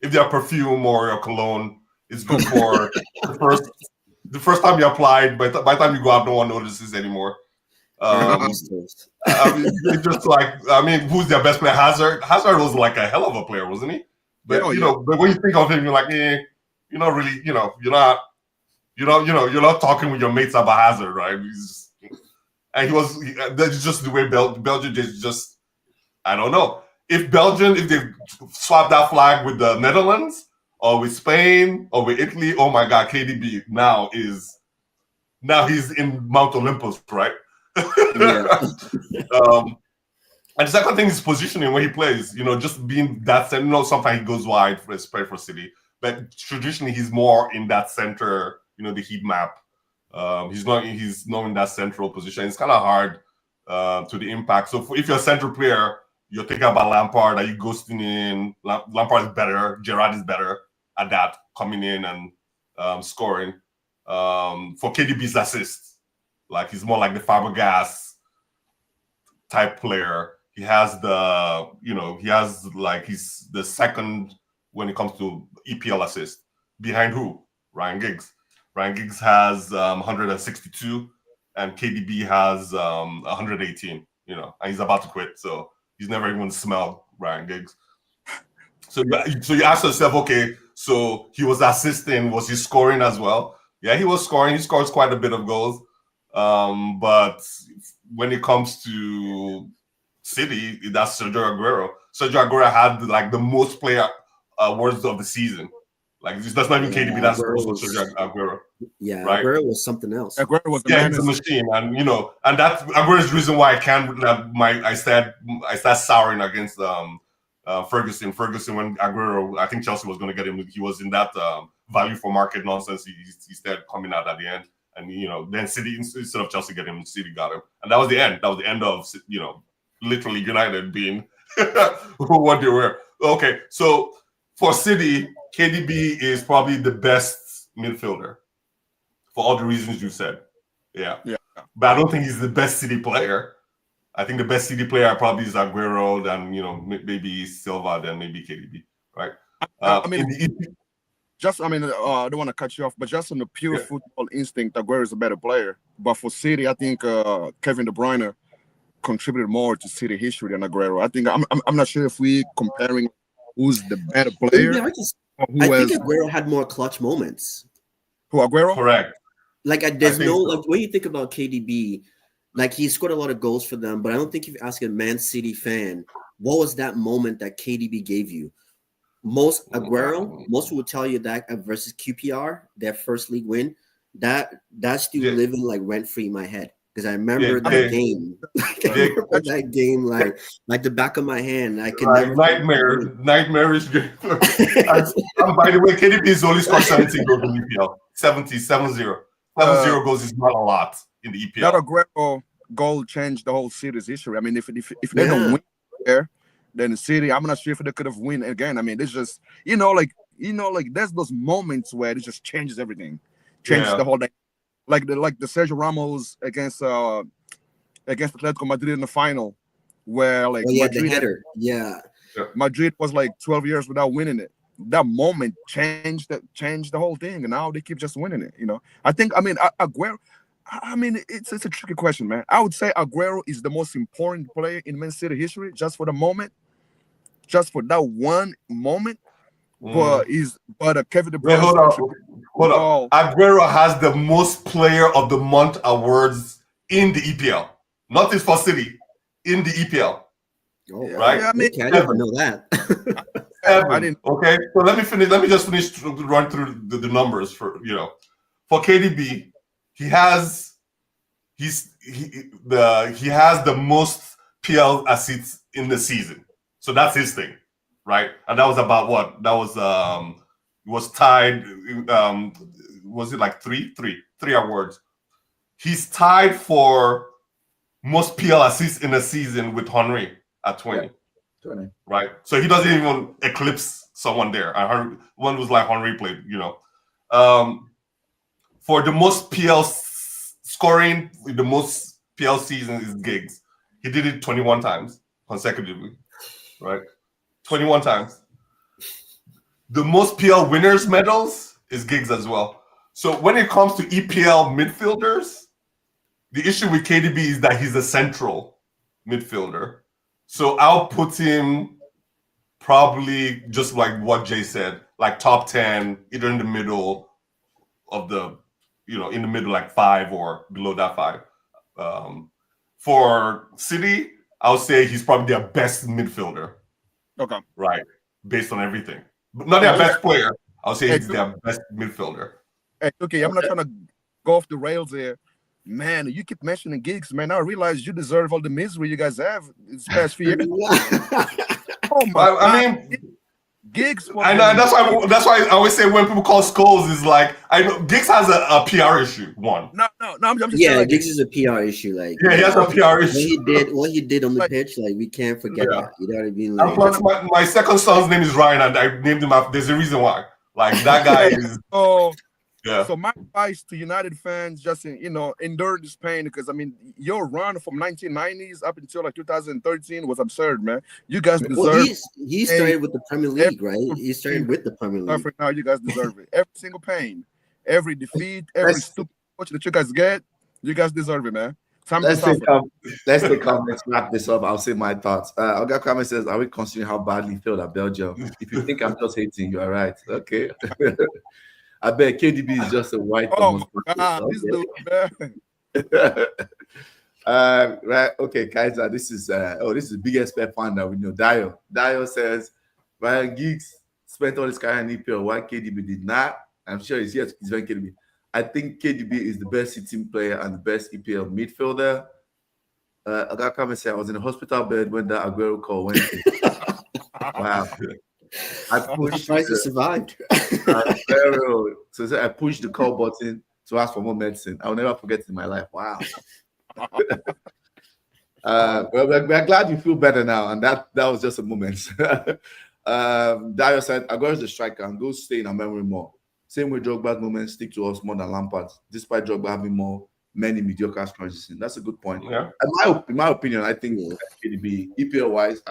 If they're perfume or a cologne, it's good for the first time you applied. By the time you go out, no one notices anymore. It's just who's their best player? Hazard. Hazard was like a hell of a player, wasn't he? But but when you think of him, you're like, you're not really, you're not talking with your mates about Hazard, right? That's just the way Belgium is just. I don't know if they swap that flag with the Netherlands or with Spain or with Italy. Oh my God, KDB now he's in Mount Olympus, right? Yeah. And the second thing is positioning when he plays. Just being that center. Sometimes he goes wide for City, but traditionally he's more in that center. The heat map. He's not in that central position. It's kind of hard to the impact. So if you're a central player, you're thinking about Lampard. Are you ghosting in? Lampard is better. Gerrard is better at that, coming in and scoring. For KDB's assists, like he's more like the Fabregas type player. He has he's the second when it comes to EPL assist. Behind who? Ryan Giggs. Ryan Giggs has 162, and KDB has 118. And he's about to quit, so he's never even smelled Ryan Giggs. So you ask yourself, okay, so he was assisting, was he scoring as well? Yeah, he was scoring. He scores quite a bit of goals, but when it comes to City, that's Sergio Aguero. Sergio Aguero had like the most player awards of the season. Like that's not even KDB. That's also Sergio Aguero. Yeah, right? Aguero was something else. Aguero was the he's a machine, and and that's Aguero's reason why I start souring against Ferguson. Ferguson, when Aguero, I think Chelsea was going to get him. He was in that value for market nonsense. He started coming out at the end, and then City, instead of Chelsea getting him, City got him, and that was the end. That was the end of literally United being what they were. Okay, so for City, KDB is probably the best midfielder for all the reasons you said. Yeah. But I don't think he's the best City player. I think the best City player probably is Aguero, then maybe Silva, then maybe KDB, right? I don't want to cut you off, but just on the pure football instinct, Aguero is a better player. But for City, I think Kevin De Bruyne contributed more to City history than Aguero. I think I'm not sure if we comparing who's the better player. I think Aguero had more clutch moments. Who, Aguero? Correct. Like when you think about KDB, like he scored a lot of goals for them, but I don't think if you ask a Man City fan, what was that moment that KDB gave you? Most people would tell you that versus QPR, their first league win, that's still living like rent free in my head. Because I remember that game. That game like the back of my hand. I can never nightmarish game. And by the way, KDB has only scored 17 goals in the EPL. 7-0. 7-0 goals is not a lot in the EPL. That Aguero goal changed the whole City's history. I mean, if they don't win there, then the City, I'm not sure if they could have win again. I mean, it's just there's those moments where it just changes everything, changes the whole day. Like the Sergio Ramos against Atletico Madrid in the final, where Madrid, the header. Madrid was like 12 years without winning it. That moment changed the whole thing, and now they keep just winning it. I think. I mean, Aguero. I mean, it's a tricky question, man. I would say Aguero is the most important player in Man City history, just for the moment, just for that one moment. But Kevin De Bruyne. Hold on. Aguero has the most player of the month awards in the EPL. Not just for City, in the EPL. Right? Yeah, I didn't know that. I didn't. Okay, so let me just finish to run through the numbers for KDB. He has the most PL assists in the season. So that's his thing. Right, and that was about what? That was tied. Was it like three awards? He's tied for most PL assists in a season with Henry at 20. 20. Right, so he doesn't even eclipse someone there. I heard one was like Henry played. For the most PL scoring, the most PL season is Giggs. He did it 21 times consecutively. Right. 21 times. The most PL winners medals is Giggs as well. So when it comes to EPL midfielders, the issue with KDB is that he's a central midfielder. So I'll put him probably just like what Jay said, like top 10, either in the middle of the, in the middle, like 5 or below that 5. For City, I would say he's probably their best midfielder. Okay. Right. Based on everything. But not their best player. I'll say he's their best midfielder. Hey, okay, I'm not trying to go off the rails there. Man, you keep mentioning Giggs, man. I realize you deserve all the misery you guys have this past few years. I mean, Giggs. I know. That's why I always say when people call Scholes is like, I know Giggs has a PR issue. One. No. I'm just Yeah, saying, like, Giggs is a PR issue. Like, Yeah, he has a PR what issue. he did on the Like, pitch, like we can't forget Yeah. that. You know what I mean? And Like, plus, my second son's name is Ryan, and I named him after. There's a reason why. Like that guy is. So, so my advice to United fans, just endure this pain, because I mean, your run from 1990s up until like 2013 was absurd, man. You guys deserve. well, he started with the Premier League, right? He started with the Premier League. Now you guys deserve it. Every single pain, every defeat, every stupid coach that you guys get, you guys deserve it, man. Let's take comments, wrap this up. I'll say my thoughts. Oga Comment says, are we considering how badly he failed at Belgium? If you think I'm just hating, you are right. Okay. I bet KDB is just a white. Oh, this dude, man. Right. Okay, Kaiser. This is the biggest pet fan that we know. Dio says, Ryan Giggs spent all his career in EPL. Why KDB did not? I'm sure he's yet. He's very KDB. I think KDB is the best City player and the best EPL midfielder. I got comment say I was in a hospital bed when the Aguero call went in. Wow. I pushed. Surprised he survived. So I pushed the call button to ask for more medicine. I'll never forget it in my life. Wow. Well, we're glad you feel better now, and that was just a moment. Dario said, Aguero is the striker, and those stay in our memory more. Same way Drogba's moments stick to us more than Lampard's, despite Drogba having many mediocre scores. That's a good point. Yeah. In my opinion, I think KDB, EPL wise,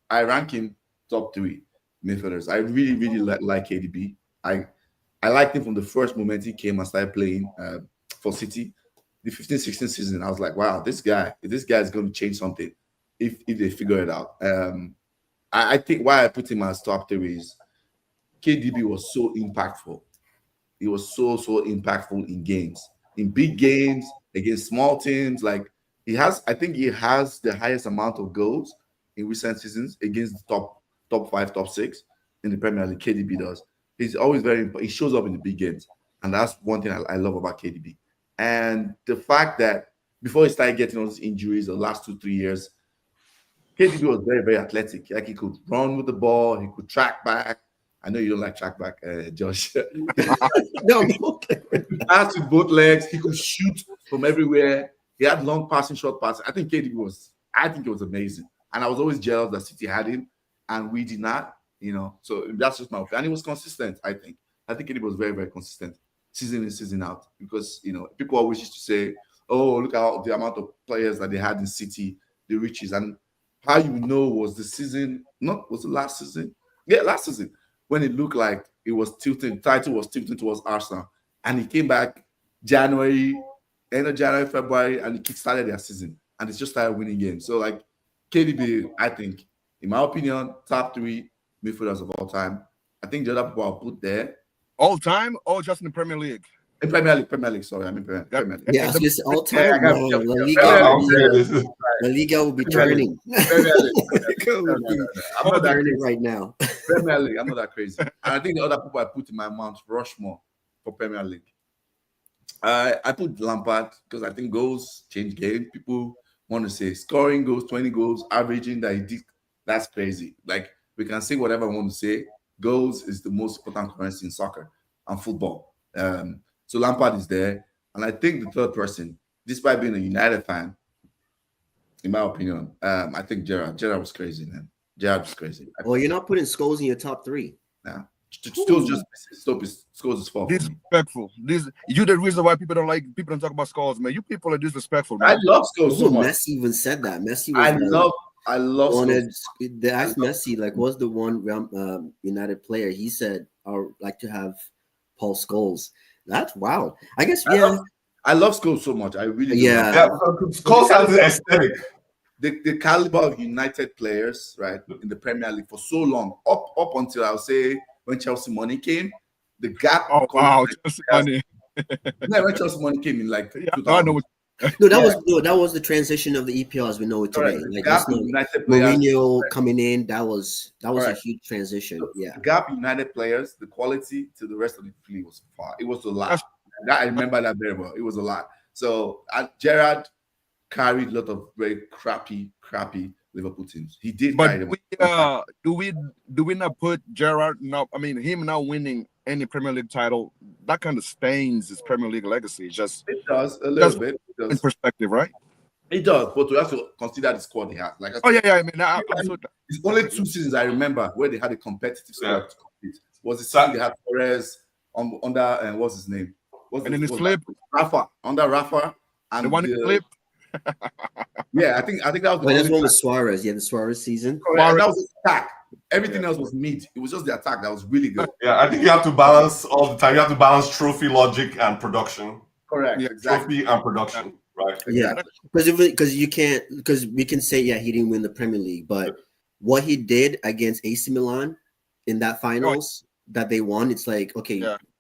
I rank him top 3 midfielders. I really, really like KDB. I liked him from the first moment he came and started playing for City. The 15-16 season, I was like, wow, this guy is going to change something if they figure it out. I think why I put him as top 3 is KDB was so impactful. He was so impactful in games, in big games against small teams. Like I think he has the highest amount of goals in recent seasons against the top 5, top 6 in the Premier League. KDB does. He's always he shows up in the big games, and that's one thing I love about KDB. And the fact that before he started getting all these injuries the last 2-3 years, KDB was very, very athletic. Like he could run with the ball, he could track back. I know you don't like track back, Josh. No, pass with both legs. He could shoot from everywhere. He had long passing, short passing. I think it was amazing. And I was always jealous that City had him and we did not, So that's just my opinion. And he was consistent, I think. I think KDB was very, very consistent, season in, season out. Because, people always used to say, oh, look at the amount of players that they had in City, the riches. And how was the season, was it last season? Yeah, last season. When it looked like it was tilting, the title was tilting towards Arsenal. And he came back end of January, February, and he kickstarted their season. And it's just started winning games. So, like, KDB, I think, in my opinion, top 3 midfielders of all time. I think the other people I'll put there. All time or just in the Premier League? In Premier League, sorry. I'm in Premier League. Yeah, it's all time. La Liga will be turning. I'm not that crazy right now. Premier League, I'm not that crazy. And I think the other people I put in my Mount Rushmore for Premier League. I put Lampard because I think goals change game. People want to say scoring goals, 20 goals, averaging that he did. That's crazy. Like, we can say whatever we want to say. Goals is the most important currency in soccer and football. So Lampard is there. And I think the third person, despite being a United fan, in my opinion, I think Gerrard. Gerrard was crazy, man. Gerrard was crazy. Well, you're not putting Scholes in your top 3. Nah. Scholes is far. Disrespectful. You're the reason why people don't talk about Scholes, man. You people are disrespectful, man. I love Scholes so much. Messi even said that. Messi was I love Scholes. They asked Messi, like, what's the one United player? He said, I would like to have Paul Scholes. That's wow. I guess, yeah. I love Scholes so much. I really do. Scholes has the aesthetic. The caliber of United players, right, in the Premier League for so long, up until I'll say when Chelsea money came, the gap. Oh wow, Chelsea money. When Chelsea money came in, like, that was the transition of the EPL as we know it today. Right. Like, Mourinho coming in, that was a huge transition. Yeah, the gap United players, the quality to the rest of the league was far. It was a lot. I remember that very well. It was a lot. So Gerrard carried a lot of very crappy Liverpool teams. He did But carry them. do we not put Gerrard now? I mean, him now winning any Premier League title, that kind of stains his Premier League legacy. Just it does a little bit. It in does. perspective, right? It does, but we have to consider the squad he has. Like I said, I mean, absolutely. it's only 2 seasons I remember where they had a competitive squad to compete. Was the season they had Torres under what's his name? And then he flipped. Rafa under Rafa and The one he flipped. Yeah, I think that was the that's one with Suarez. Yeah, the Suarez season. That was attack. Everything else was mid. It was just the attack that was really good. Yeah, I think you have to balance all the time. You have to balance trophy logic and production. Correct. Yeah, exactly. Trophy and production. Right. Yeah, because we can say he didn't win the Premier League, but what he did against AC Milan in that finals that they won, it's like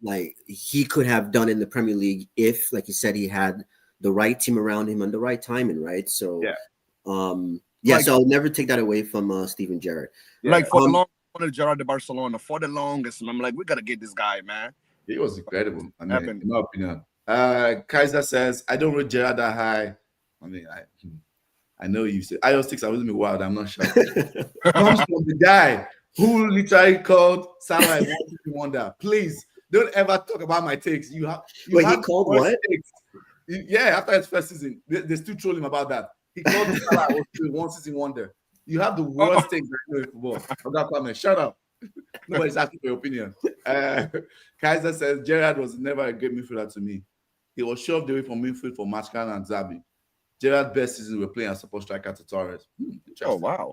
like he could have done in the Premier League if, like you said, he had the right team around him and the right timing, right? So so I'll never take that away from Steven Gerrard. Like for the long wanted Gerrard to Barcelona for the longest, and I'm like, we gotta get this guy, man. He was incredible. I mean, in my opinion. Kaiser says, I don't rate Gerrard that high. I mean, I know you said IO 6, I wasn't be wild, I'm not sure. Comes from the guy who literally called Salah a wonder. Please don't ever talk about my takes. He called what? Takes. Yeah, after his first season, they still troll him about that. He called Salah a one season wonder. You have the worst takes in football. Shut up. Nobody's asking for your opinion. Kaiser says Gerrard was never a great midfielder to me. He was shoved away from midfield for Mascherano and Xavi. Gerrard's best season were playing as support striker to Torres. Oh wow,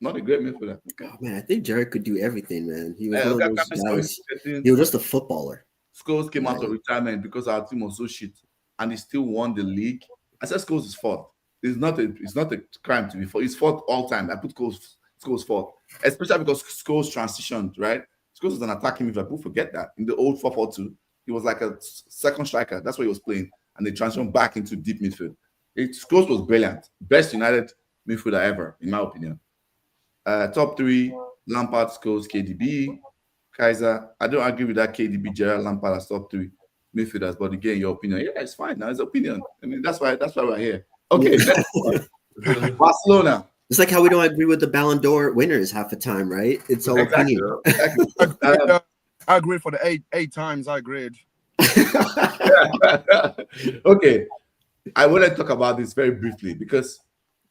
not a great midfielder. Okay. Oh, man, I think Gerrard could do everything, man. He was one of those guys. He was just a footballer. Scholes came out of retirement because our team was so shit, and he still won the league. I said Scholes is fourth. It's not a crime to be fourth. He's fourth all time. I put Scholes fourth, especially because Scholes transitioned, right? Scholes was an attacking midfielder. People forget that. In the old 4-4-2, he was like a second striker. That's what he was playing. And they transitioned back into deep midfield. Scholes was brilliant. Best United midfielder ever, in my opinion. Top 3, Lampard, Scholes, KDB. Kaiser, I don't agree with that KDB, Gerrard, Lampard as top 3 midfielders. But again, your opinion. Yeah, it's fine. Now it's opinion. I mean, that's why we're here. Okay. Barcelona. It's like how we don't agree with the Ballon d'Or winners half the time, right? It's all opinion. Exactly. I agreed for the eight times. I agreed. Okay, I want to talk about this very briefly because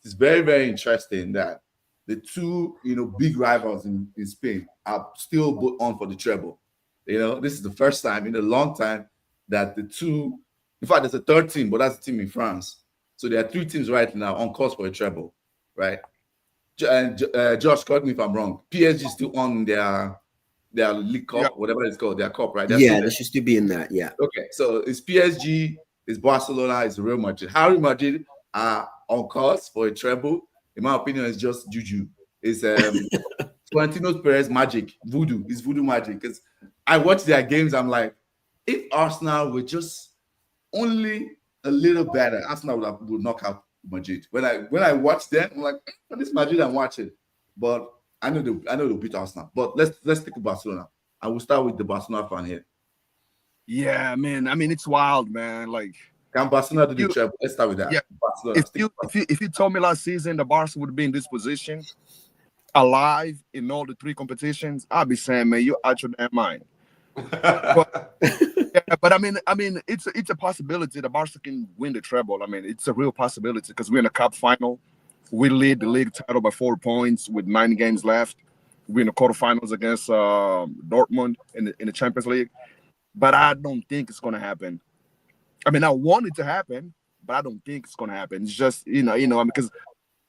it's very, very interesting that the two, big rivals in Spain are still on for the treble. This is the first time in a long time that the two, in fact, there's a third team, but that's a team in France. So there are 3 teams right now on course for a treble, right? And Josh, correct me if I'm wrong. PSG is still on their league cup, whatever it's called, their cup, right? They should still be in that, yeah. Okay, so it's PSG, it's Barcelona, it's Real Madrid. How Real Madrid are on course for a treble, in my opinion, it's just juju. It's Florentino Perez magic, voodoo. It's voodoo magic. Because I watch their games, I'm like, if Arsenal were just only a little better, Arsenal would knock out Madrid. When I watch them, I'm like, this Madrid I'm watching. But I know they'll beat Arsenal. But let's stick to Barcelona. I will start with the Barcelona fan here. Yeah, man. I mean, it's wild, man. Like, can Barcelona do the treble? Let's start with that. Yeah. Barcelona, if you told me last season the Barca would be in this position, alive in all the 3 competitions, I'd be saying, man, you're out your damn mind. But I mean, it's a possibility the Barca can win the treble. I mean, it's a real possibility because we're in a cup final. We lead the league title by 4 points with 9 games left. We're in the quarterfinals against Dortmund in the Champions League. But I don't think it's going to happen. I mean, I want it to happen, but I don't think it's going to happen. It's just, because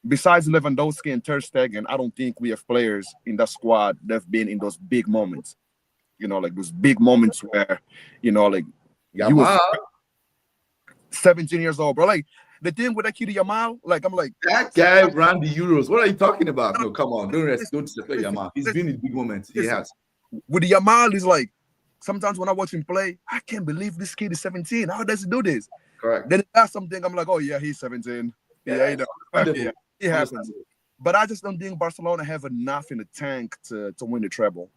besides Lewandowski and Ter Stegen, I don't think we have players in that squad that have been in those big moments. Like those big moments where, like you were 17 years old, bro. Like the thing with that kid Yamal, like I'm like that guy ran the Euros. What are you talking about? No, come on, don't disrespect Yamal. He's been in big moments. He has. With Yamal, is like sometimes when I watch him play, I can't believe this kid is 17. How does he do this? Correct. Then that's something I'm like, oh yeah, he's 17. Yeah, it happens. But I just don't think Barcelona have enough in the tank to win the treble.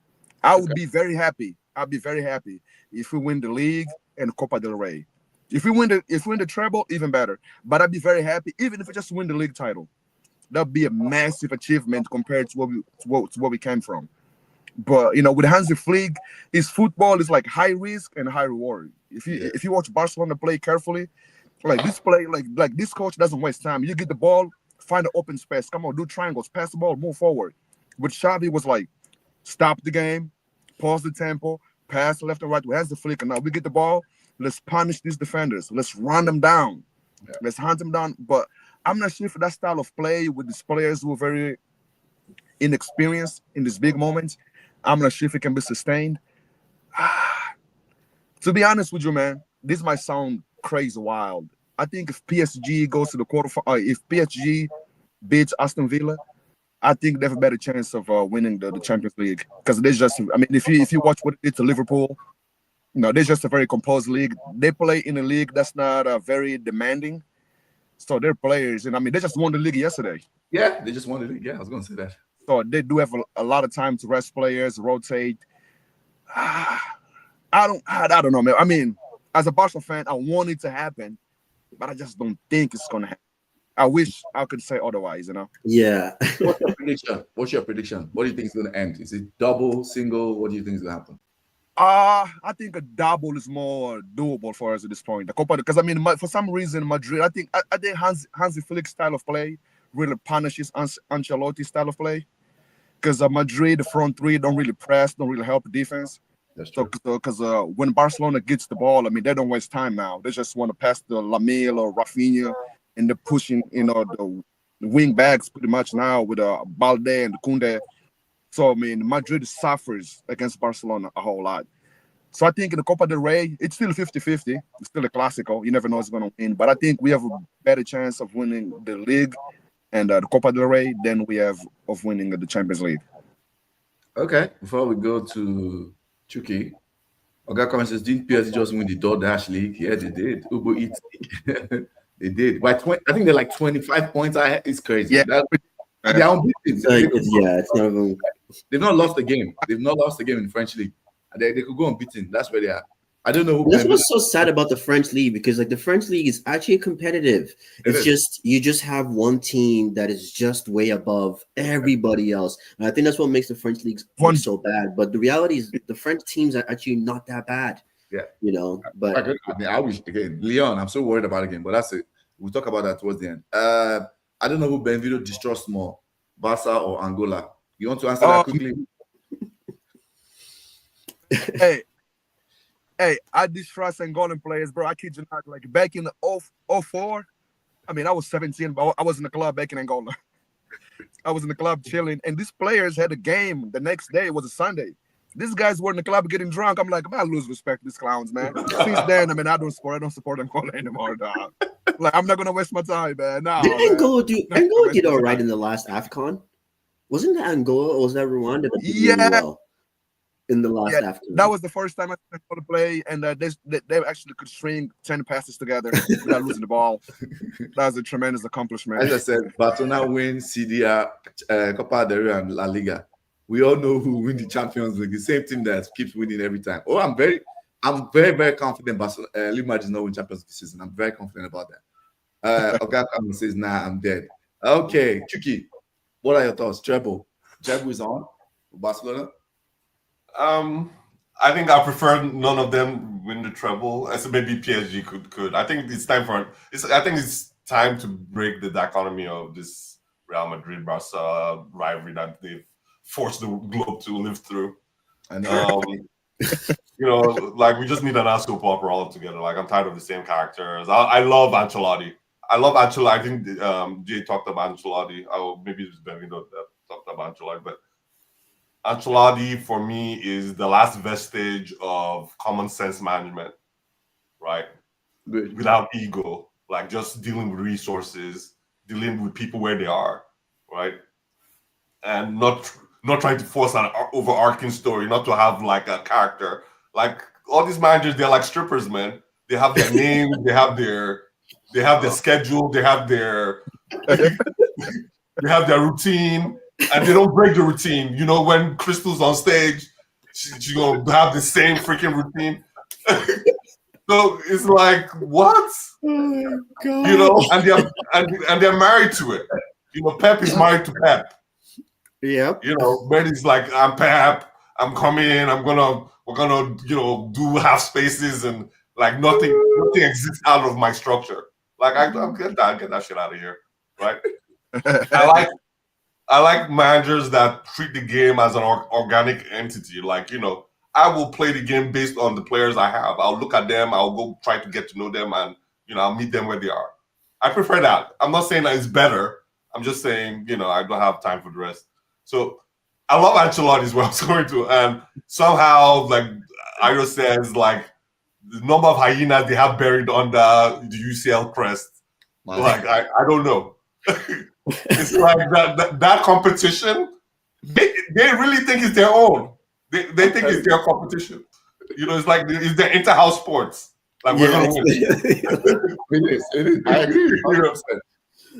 I would be very happy. I'd be very happy if we win the league and Copa del Rey. If we win the treble, even better. But I'd be very happy even if we just win the league title. that'd be a massive achievement compared to where we came from. But with Hansi Flick, his football is like high risk and high reward. If you watch Barcelona play carefully, like this play, like this coach doesn't waste time. You get the ball, find an open space, come on, do triangles, pass the ball, move forward. With Xavi was like, stop the game, pause the tempo, pass left and right. With Hansi Flick, and now we get the ball, let's punish these defenders, let's run them down, let's hunt them down. But I'm not sure if that style of play with these players who are very inexperienced in these big moments, I'm not sure if it can be sustained. To be honest with you, man, this might sound crazy wild. I think if PSG goes to the quarterfinal, if PSG beats Aston Villa, I think they have a better chance of winning the Champions League. Because they just, I mean, if you watch what it did to Liverpool, they're just a very composed league. They play in a league that's not very demanding. So their players, and I mean, they just won the league yesterday. Yeah, they just won the league. Yeah, I was going to say that. So they do have a lot of time to rest players, rotate. I don't know, man. I mean, as a Barca fan, I want it to happen, but I just don't think it's gonna happen. I wish I could say otherwise, Yeah. What's your prediction? What do you think is gonna end? Is it double, single? What do you think is gonna happen? I think a double is more doable for us at this point. The Copa, because I mean, for some reason, Madrid. I think Hansi Flick's style of play really punishes Ancelotti's style of play. Because Madrid, the front three don't really press, don't really help the defense. That's true. Because when Barcelona gets the ball, I mean, they don't waste time now. They just want to pass the Lamine or Rafinha, and they're pushing, the wing backs pretty much now with Balde and Koundé. So, I mean, Madrid suffers against Barcelona a whole lot. So I think in the Copa del Rey, it's still 50-50. It's still a Clasico. You never know who's going to win. But I think we have a better chance of winning the league and the Copa del Rey than we have of winning the Champions League. Okay, before we go to Chucky, Oga comment says, didn't PSG just win the DoorDash League? Yeah, they did. Uber Eats League. They did. By 20, I think they're like 25 points. It's crazy. Yeah. They're unbeaten. It's not even... They've not lost the game. They've not lost the game in the French League. They could go unbeaten. That's where they are. I don't know who. That's what's so sad about the French league, because like the French league is actually competitive. It's just you just have one team that is just way above everybody else, and I think that's what makes the French league so bad. But the reality is the French teams are actually not that bad. Yeah, But I mean, I wish again, Leon. I'm so worried about it again, but that's it. We'll talk about that towards the end. I don't know who Benfica distrusts more, Barca or Angola. You want to answer that quickly? Hey, I distrust Angolan players, bro. I kid you not. Like back in the 04, I mean, I was 17, but I was in the club back in Angola. I was in the club chilling, and these players had a game the next day. It was a Sunday. These guys were in the club getting drunk. I'm like, man, I lose respect to these clowns, man. Since then, I mean, I don't support Angola anymore, dog. Like, I'm not gonna waste my time, man. No, did Angola did all right in the last AFCON? Wasn't that Angola or was that Rwanda that did really well in the last AFCON? That was the first time I saw Angola play, and they actually could string 10 passes together without losing the ball. That was a tremendous accomplishment. As I said, Barcelona wins CDR, Copa del Rey, and La Liga. We all know who win the Champions League. The same team that keeps winning every time. Oh, I'm very, very confident Barcelona. Real Madrid is not win Champions League this season. I'm very confident about that. Oga says, nah, I'm dead. Okay, Chucky, what are your thoughts? Treble is on for Barcelona. I think I prefer none of them win the treble. I said maybe PSG could. I think it's time to break the dichotomy of this Real Madrid Barca rivalry that they've forced the globe to live through. I know. Like we just need an soap opera all together. Like I'm tired of the same characters. I love Ancelotti. I think Jay talked about Ancelotti. Maybe it's Benvino that talked about Ancelotti, but Ancelotti for me is the last vestige of common sense management, right? Without ego, like just dealing with resources, dealing with people where they are, right? And not trying to force an overarching story, not to have like a character. Like all these managers, they're like strippers, man. They have their name, they have their schedule, they have their routine, and they don't break the routine. When Crystal's on stage, she's gonna have the same freaking routine. So it's like, what? Oh my God. And they're married to it. You know, Pep is married to Pep. Yep. You know, Brady's like, I'm Pep. I'm coming. We're gonna, you know, do half spaces and like nothing exists out of my structure. Like I get that shit out of here, right? I like managers that treat the game as an organic entity. Like, you know, I will play the game based on the players I have. I'll look at them. I'll go try to get to know them, and you know, I'll meet them where they are. I prefer that. I'm not saying that it's better. I'm just saying, you know, I don't have time for the rest. So I love Ancelotti is what I was going to. And somehow, like Iro says, like the number of hyenas they have buried under the UCL crest. Man. Like, I don't know. It's like that competition, they really think it's their own. They think it's their competition. You know, it's like it's their inter-house sports. Like we're gonna win. It is. I agree. You know,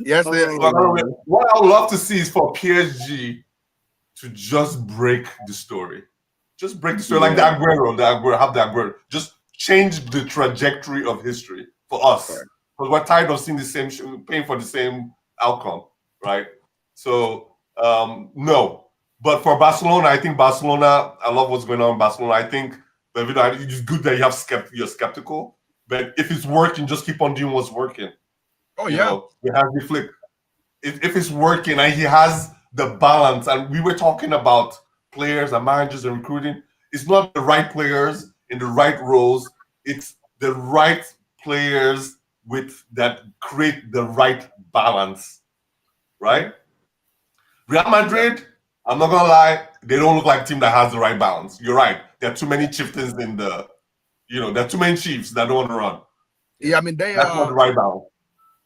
Yes, what I would love to see is for PSG to just break the story. Just break the story. Like the Aguero. Just change the trajectory of history for us. Because we're tired of seeing the same paying for the same outcome, right? So no. But for Barcelona, I think Barcelona, I love what's going on in Barcelona. I think it's good that you're skeptical. But if it's working, just keep on doing what's working. Oh, You yeah. know, he has the flick. If it's working and he has the balance, and we were talking about players and managers and recruiting, it's not the right players in the right roles. It's the right players that create the right balance, right? Real Madrid, I'm not gonna lie, they don't look like a team that has the right balance. You're right. There are too many chieftains in the, you know, there are too many chiefs that don't want to run. Yeah, I mean, that's not the right balance.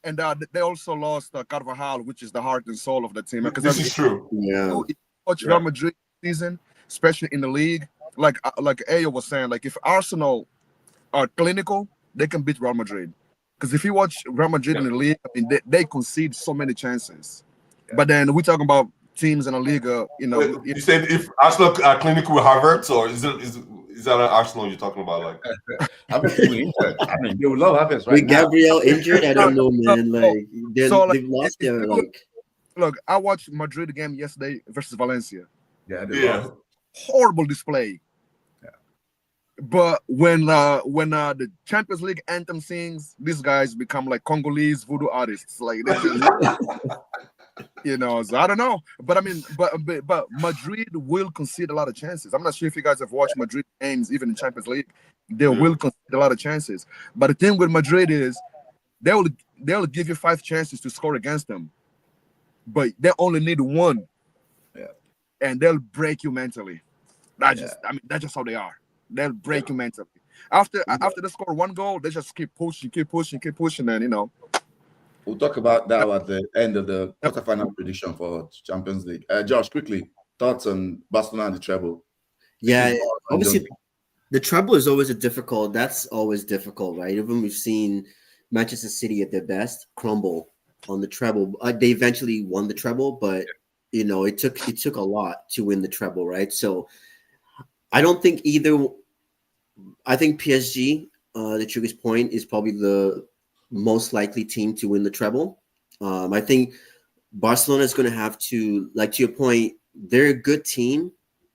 And they also lost Carvajal, which is the heart and soul of the team. This is true. Yeah. You watch Real Madrid season, especially in the league, like Ayo was saying, like if Arsenal are clinical, they can beat Real Madrid. Because if you watch Real Madrid in the league, I mean, they concede so many chances. But then we're talking about teams in the league, you know. Wait, you said if Arsenal are clinical with Havertz, or is that an Arsenal you're talking about? Like, Havertz is injured. I mean, they would love Havertz right With now. Gabriel injured, I don't know, man. Like, they've lost their like. Look, I watched Madrid game yesterday versus Valencia. Yeah, they lost. Horrible display. Yeah. But when the Champions League anthem sings, these guys become like Congolese voodoo artists. Like they just, you know, so I don't know. But I mean, but Madrid will concede a lot of chances. I'm not sure if you guys have watched Madrid games, even in Champions League. They will concede a lot of chances. But the thing with Madrid is they'll give you 5 chances to score against them. But they only need 1. Yeah. And they'll break you mentally. I mean, that's just how they are. They'll break you mentally. After they score 1 goal, they just keep pushing, and you know. We'll talk about that at the end of the quarterfinal prediction for Champions League. Josh, quickly, thoughts on Barcelona and the treble? Yeah, obviously, the treble is always that's always difficult, right? Even we've seen Manchester City at their best crumble on the treble. They eventually won the treble, but you know, it took a lot to win the treble, right? So I don't think either. I think PSG, the Trigger's point, is probably the most likely team to win the treble. I think Barcelona is going to have to, like to your point, they're a good team,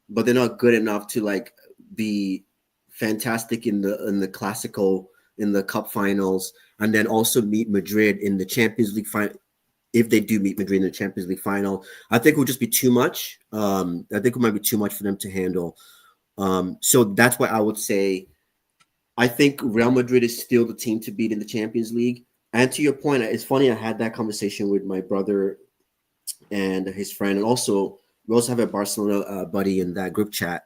but they're not good enough to like be fantastic in the Clasico, in the cup finals, and then also meet Madrid in the Champions League final. If they do meet Madrid in the Champions League final, I think it would just be too much. I think it might be too much for them to handle. So that's why I would say I think Real Madrid is still the team to beat in the Champions League. And to your point, it's funny, I had that conversation with my brother and his friend. And also, we also have a Barcelona buddy in that group chat.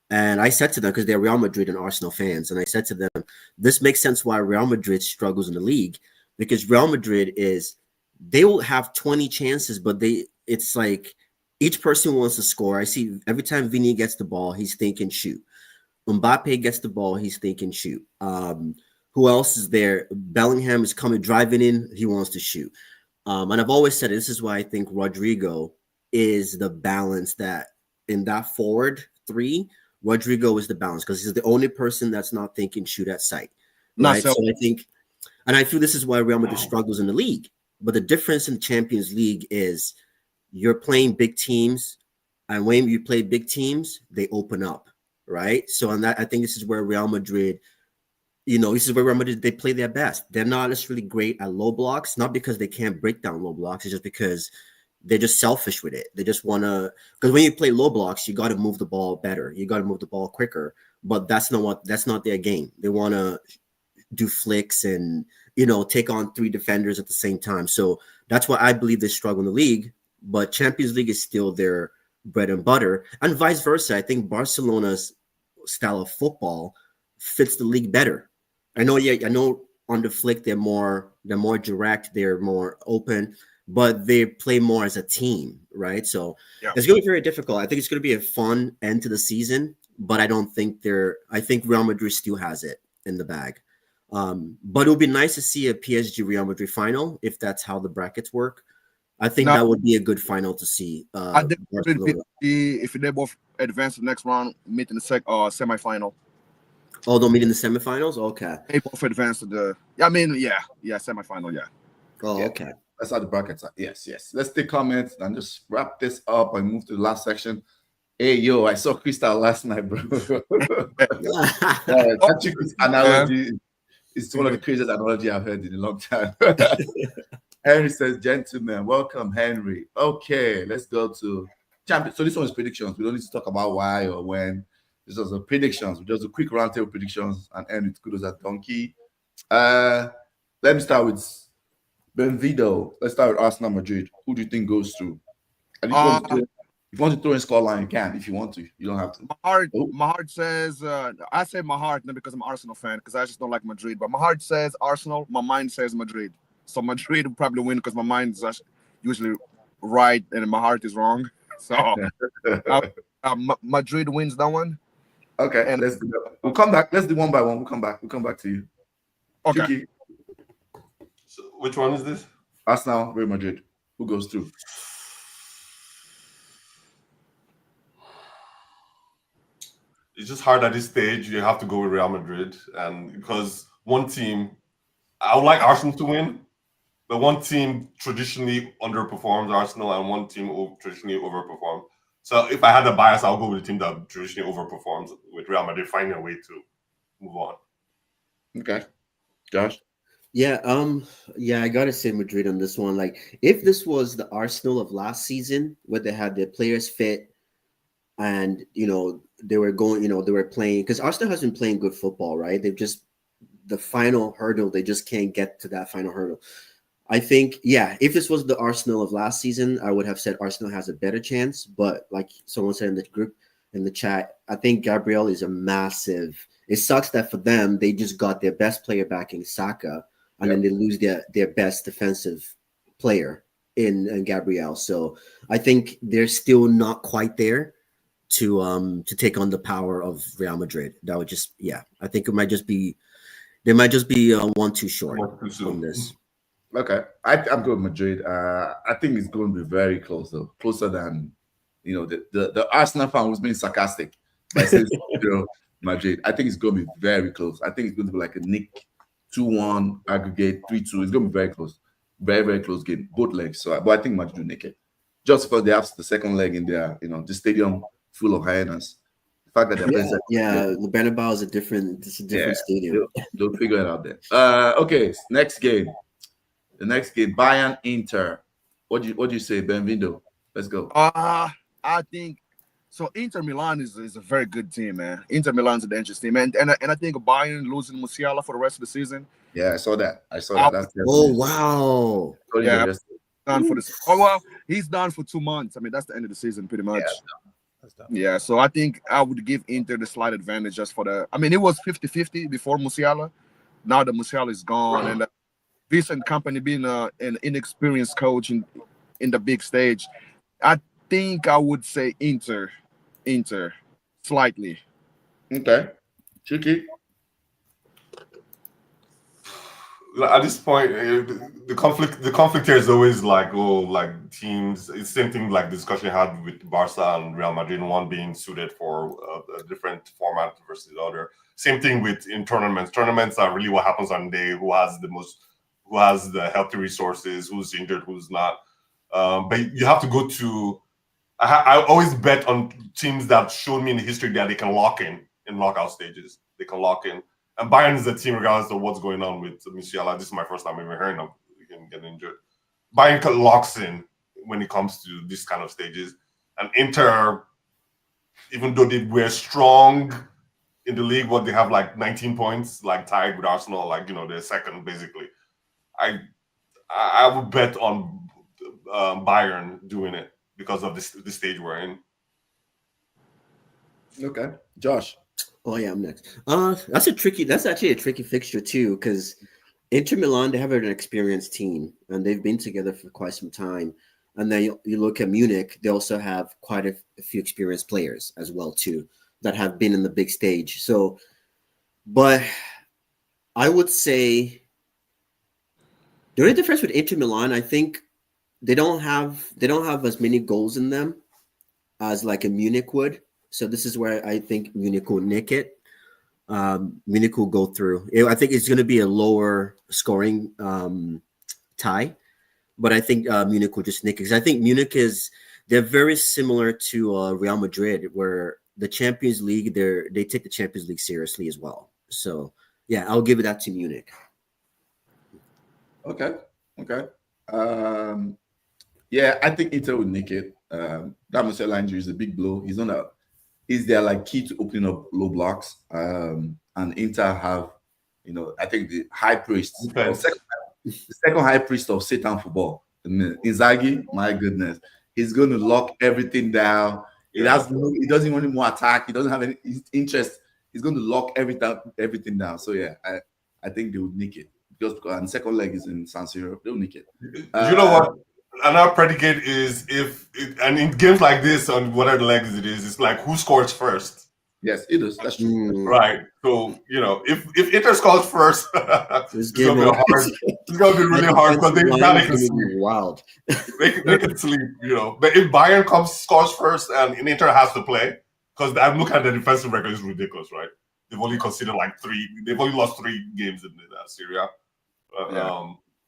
And I said to them, because they're Real Madrid and Arsenal fans, and I said to them, this makes sense why Real Madrid struggles in the league. Because Real Madrid they will have 20 chances, but it's like each person wants to score. I see every time Vini gets the ball, he's thinking shoot. Mbappe gets the ball, he's thinking shoot. Who else is there? Bellingham is driving in, he wants to shoot. And I've always said this is why I think Rodrigo is the balance that in that forward 3, Rodrigo is the balance because he's the only person that's not thinking shoot at sight. Right. So I think, and I feel this is why Real Madrid struggles in the league But the difference in the Champions League is you're playing big teams, and when you play big teams, they open up, right? So on that, I think this is where Real Madrid, this is where Real Madrid, they play their best. They're not necessarily great at low blocks, not because they can't break down low blocks, it's just because they're just selfish with it. They just want to, because when you play low blocks, you got to move the ball better. You got to move the ball quicker. But that's not their game. They want to do flicks and, take on 3 defenders at the same time. So that's why I believe they struggle in the league. But Champions League is still their bread and butter, and vice versa. I think Barcelona's style of football fits the league better. I know on the flick they're more direct, they're more open, but they play more as a team, right? So it's going to be very difficult. I think it's going to be a fun end to the season, but I think Real Madrid still has it in the bag. But it would be nice to see a PSG Real Madrid final if that's how the brackets work. I think that would be a good final to see. I think if they both advance to the next round, meet in the semifinal. Oh, they'll meet in the semifinals? Okay. They both advance to the semifinal, yeah. Oh, okay. That's how the brackets are. Yes. Let's take comments and just wrap this up and move to the last section. Hey, yo, I saw Crystal last night, bro. That analogy is one of the craziest analogy I've heard in a long time. Henry says, gentlemen, welcome, Henry. Okay, let's go to champion. So this one is predictions. We don't need to talk about why or when. This was a predictions. We just do quick roundtable predictions and end with Kudos Donkey. Let me start with Benvido. Let's start with Arsenal Madrid. Who do you think goes through? And if you want to throw in scoreline, you can. If you want to, you don't have to. My heart says, I say my heart not because I'm an Arsenal fan, because I just don't like Madrid. But my heart says Arsenal. My mind says Madrid. So Madrid will probably win because my mind is usually right and my heart is wrong. So Madrid wins that one. Okay, and let's do that. We'll come back. Let's do one by one. We'll come back. We'll come back to you. Okay. Chucky. So which one is this? Arsenal, Real Madrid. Who goes through? It's just hard at this stage. You have to go with Real Madrid, and because one team, I would like Arsenal to win, but one team traditionally underperforms Arsenal, and one team traditionally overperforms. So if I had a bias, I'll go with the team that traditionally overperforms, with Real Madrid finding a way to move on. Okay, Josh. Yeah, I gotta say Madrid on this one. Like, if this was the Arsenal of last season, where they had their players fit, and they were going, they were playing, because Arsenal has been playing good football, right? They've just the final hurdle, they just can't get to that final hurdle. I think, if this was the Arsenal of last season, I would have said Arsenal has a better chance. But like someone said in the group, in the chat, I think Gabriel is a massive. It sucks that for them, they just got their best player back in Saka, and then they lose their best defensive player in Gabriel. So I think they're still not quite there to take on the power of Real Madrid. That would just, I think they might just be 1-2 short on this. Okay, I'm going with Madrid. I think it's going to be very close, though, closer than the Arsenal fan was being sarcastic by saying Madrid. I think it's going to be very close. I think it's going to be like a nick 2-1 aggregate 3-2. It's going to be very close, very very close game, both legs. So, but I think Madrid will nick it, just because they have the second leg in their the stadium full of hyenas. The fact that they're the Bernabeu is a different stadium. They'll figure it out there. Okay, next game. The next game, Bayern Inter. What do you say, Benvido? Let's go. I think so. Inter Milan is a very good team, man. Inter Milan's an interesting team, and I think Bayern losing Musiala for the rest of the season. Yeah, I saw that. That's wow. Yeah, done for this. Oh well, he's done for 2 months. I mean, that's the end of the season, pretty much. Yeah, so I think I would give Inter the slight advantage just for the. I mean, it was 50-50 before Musiala. Now that Musiala is gone, and Vincent Kompany being an inexperienced coach in the big stage, I think I would say Inter, slightly. Okay, Chucky. At this point, the conflict here is always like teams. It's the same thing like the discussion I had with Barca and Real Madrid, one being suited for a different format versus the other. Same thing in tournaments. Tournaments are really what happens on the day, who has the most who has the healthy resources, who's injured, who's not. But you have to go to. I always bet on teams that showed me in the history that they can lock in knockout stages. They can lock in. And Bayern is a team, regardless of what's going on with Musiala. This is my first time even hearing of him getting injured. Bayern locks in when it comes to this kind of stages. And Inter, even though they were strong in the league, they have like 19 points, like tied with Arsenal, like, they're second, basically. I would bet on Bayern doing it because of this stage we're in. Okay, Josh. Oh yeah, I'm next. That's actually a tricky fixture too, because Inter Milan, they have an experienced team and they've been together for quite some time. And then you look at Munich, they also have quite a few experienced players as well too that have been in the big stage. So, but I would say the only difference with Inter Milan, I think they don't have as many goals in them as like a Munich would. So this is where I think Munich will nick it. Munich will go through. I think it's going to be a lower scoring tie, but I think Munich will just nick it. Because I think they're very similar to Real Madrid, where the Champions League, they take the Champions League seriously as well. So yeah, I'll give that to Munich. Okay. Yeah, I think Inter will nick it. That Musiala injury is a big blow. He's their like key to opening up low blocks. And Inter have, I think the high priest, the second high priest of Satan football, Inzaghi. My goodness, he's going to lock everything down. He doesn't want any more attack. He doesn't have any interest. He's going to lock everything down. So yeah, I think they would nick it because the second leg is in San Siro. They'll nick it. You know what? Another predicate is and in games like this, on whatever legs it is, it's like who scores first. Yes, it is. That's true. Right. So, if Inter scores first, it's going to be hard. It's going to be really hard because they can wild. They can sleep, But if Bayern scores first and Inter has to play, because I'm looking at the defensive record, it's ridiculous, right? They've only considered they've only lost 3 games in Syria.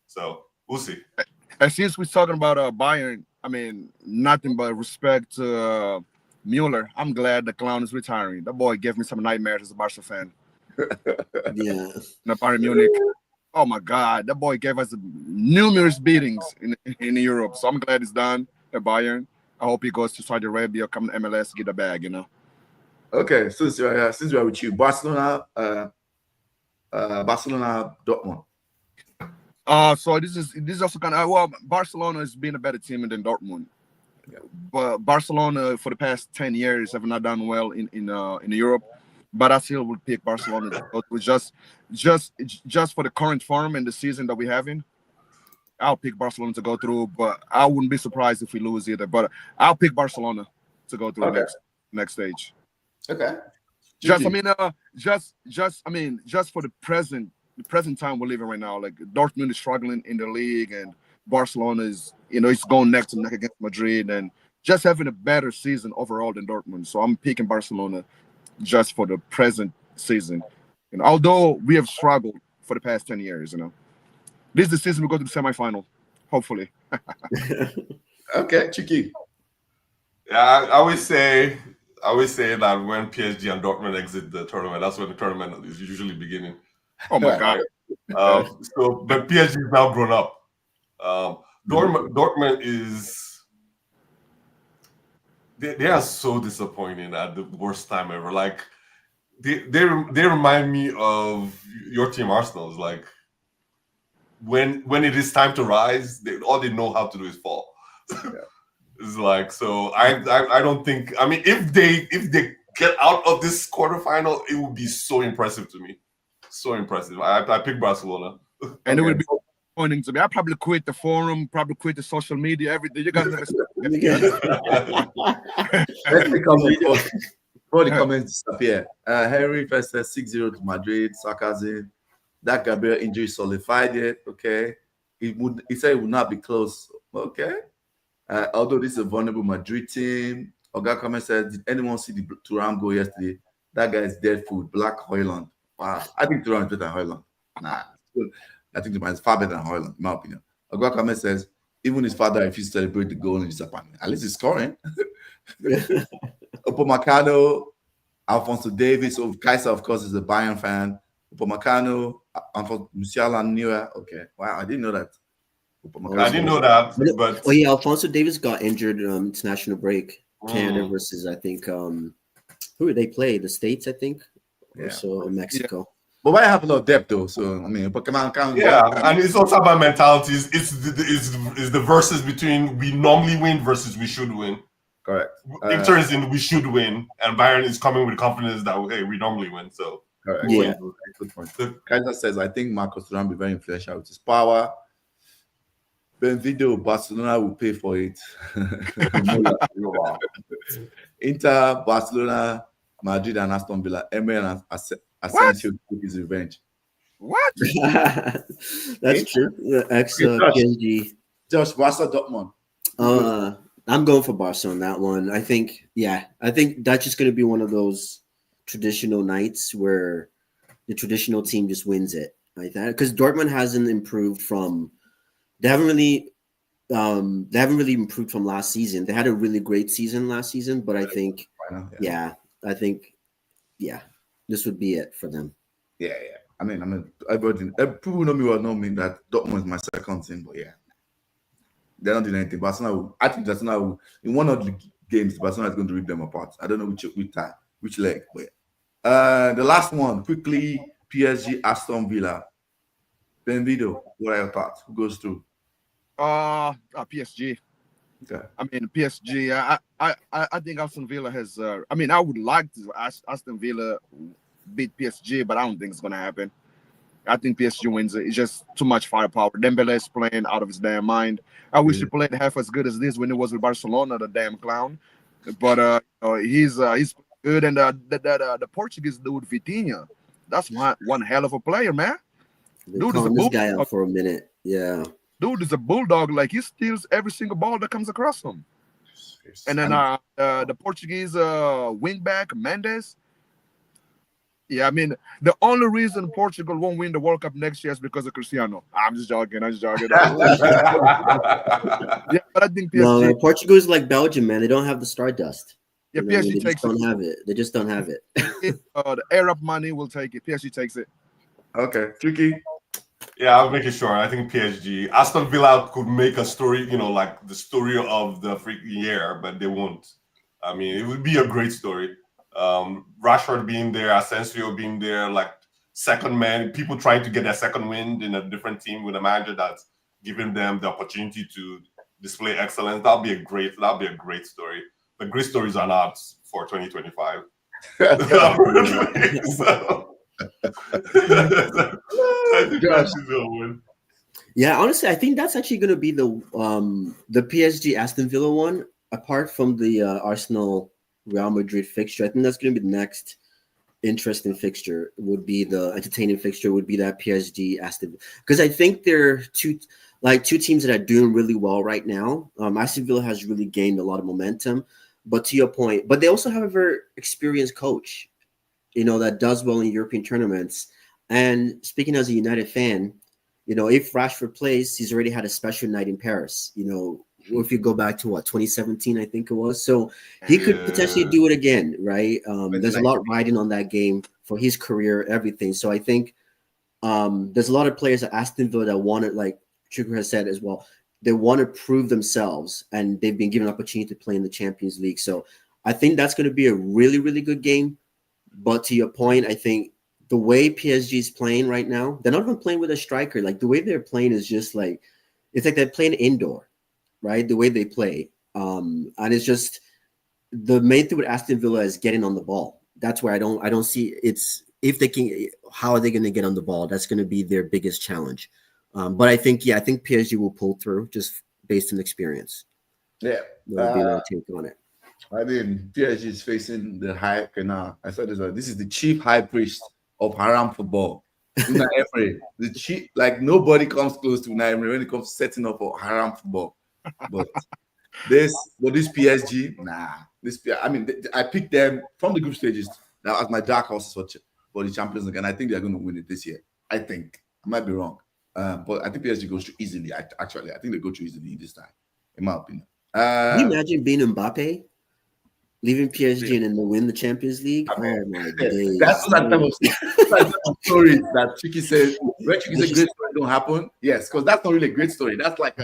So we'll see. And since we're talking about Bayern, I mean, nothing but respect to Mueller. I'm glad the clown is retiring. That boy gave me some nightmares as a Barca fan. Yeah. Bayern Munich. Oh my God, that boy gave us numerous beatings in Europe. So I'm glad it's done at Bayern. I hope he goes to Saudi Arabia, come to MLS, get a bag. Okay, since we're with you, Barcelona, Dortmund. So this is also kind of Barcelona has been a better team than Dortmund. But Barcelona for the past 10 years have not done well in Europe. But I still would pick Barcelona just for the current form and the season that we're having. I'll pick Barcelona to go through, but I wouldn't be surprised if we lose either. But I'll pick Barcelona to go through next stage. Okay. Just for the present time we're living right now, like Dortmund is struggling in the league and Barcelona is, it's going neck to neck against Madrid and just having a better season overall than Dortmund. So I'm picking Barcelona just for the present season. Although we have struggled for the past 10 years, This is the season we go to the semifinal, hopefully. Okay, Chiki. Yeah, I always say that when PSG and Dortmund exit the tournament, that's when the tournament is usually beginning. Oh my God! But PSG is now grown up. Dortmund is they are so disappointing at the worst time ever. Like they remind me of your team, Arsenal's. Like when it is time to rise, all they know how to do is fall. It's like, so I don't think. I mean, if they get out of this quarterfinal, it would be so impressive to me. So impressive. I pick Barcelona. And it would be disappointing to me. I probably quit the forum, probably quit the social media, everything. You guys never Let me come before the comments disappear. Henry first says 6-0 to Madrid, sarcasm. That Gabriel injury solidified it. Okay. He said it would not be close. Okay. Although this is a vulnerable Madrid team. Oga comment said, did anyone see the Thuram goal yesterday? That guy is dead food. Black Hoyland. Wow. I think Thuram is better than Hoyland. Nah. I think it's far better than Haaland, in my opinion. Agwakame says, even his father refused to celebrate the goal in his apartment. At least he's scoring. Upamecano, Alphonso Davies. So Kaiser, of course, is a Bayern fan. Upamecano, Musiala Nira. Okay. Wow, I didn't know that. I didn't know that. But yeah, Alphonso Davies got injured international break. Canada versus, I think, who did they play? The States, I think, or so, in Mexico. Yeah. But why have a lot of depth though? So I mean, and it's also about mentalities. It's the verses between we normally win versus we should win. Correct. Inter is in we should win, and Bayern is coming with confidence that hey, we normally win. So correct. Yeah. Good point. Kaiser says, I think Marcos Thuram will be very influential with his power. Benvido, Barcelona will pay for it. Inter, Barcelona, Madrid, and Aston Villa. Emery and Asensio took his revenge. What? That's true. Ex PSG. Josh, Barca, Dortmund. I'm going for Barca on that one. I think that's just going to be one of those traditional nights where the traditional team just wins it like that. Because Dortmund hasn't improved from. They haven't really improved from last season. They had a really great season last season, but I think, this would be it for them. Yeah. I mean, people know me well know me that Dortmund is my second team, but yeah, they're not doing anything. Barcelona, I think Barcelona in one of the games, Barcelona is going to rip them apart. I don't know which leg, but the last one quickly: PSG, Aston Villa. Benvido, what are your thoughts? Who goes through? PSG. Okay. I mean, PSG. I think Aston Villa has. I would like to Aston Villa beat PSG, but I don't think it's gonna happen. I think PSG wins it. It's just too much firepower. Dembele is playing out of his damn mind. I wish he played half as good as this when he was with Barcelona, the damn clown. But he's good, and the Portuguese dude Vitinha, that's one hell of a player, man. Dude is this guy out for a minute. Yeah. Dude is a bulldog. Like, he steals every single ball that comes across him. And then the Portuguese wingback Mendes. Yeah, I mean, the only reason Portugal won't win the World Cup next year is because of Cristiano. I'm just joking. Yeah, but I think PSG. No, Portugal is like Belgium, man. They don't have the stardust. Yeah, PSG takes it. They just don't have it. The Arab money will take it. PSG takes it. Okay, Tricky. Yeah, I'll make it short. I think PSG. Aston Villa could make a story, like the story of the freaking year, but they won't. I mean, it would be a great story. Rashford being there, Asensio being there, like second man, people trying to get their second wind in a different team with a manager that's giving them the opportunity to display excellence. That'll be a great story. The great stories are not for 2025. Yeah, honestly, I think that's actually going to be the PSG Aston Villa one. Apart from the Arsenal Real Madrid fixture, I think that's going to be the next interesting fixture. Would be the entertaining fixture. Would be that PSG Aston, because I think they're two teams that are doing really well right now. Aston Villa has really gained a lot of momentum, but to your point, but they also have a very experienced coach, that does well in European tournaments. And speaking as a United fan, if Rashford plays, he's already had a special night in Paris. If you go back to 2017, I think it was. So he could potentially do it again, right? There's a lot riding on that game for his career, everything. So I think there's a lot of players at Aston Villa that want to, like Chukwuka has said as well, they want to prove themselves, and they've been given an opportunity to play in the Champions League. So I think that's going to be a really, really good game. But to your point, I think the way PSG is playing right now, they're not even playing with a striker. Like, the way they're playing is just like, it's like they're playing indoor, right? The way they play. And it's just, the main thing with Aston Villa is getting on the ball. That's where I don't see it's, if they can, how are they going to get on the ball? That's going to be their biggest challenge. But I think PSG will pull through just based on experience. Yeah. That'll be my take on it. I mean, PSG is facing the high. I said this is the chief high priest of haram football. Unai Emery, the chief, like, nobody comes close to Unai Emery when it comes to setting up for haram football. But this PSG, I picked them from the group stages now as my dark horses for the Champions League, and I think they're going to win it this year. I think I might be wrong, But I think PSG goes through easily. Actually, I think they go through easily this time, in my opinion. Can you imagine being Mbappe, leaving PSG and then to win the Champions League? Oh my days! That's that type of stories that Chiki said. When Chiki said great story don't happen, yes, because that's not really a great story. That's like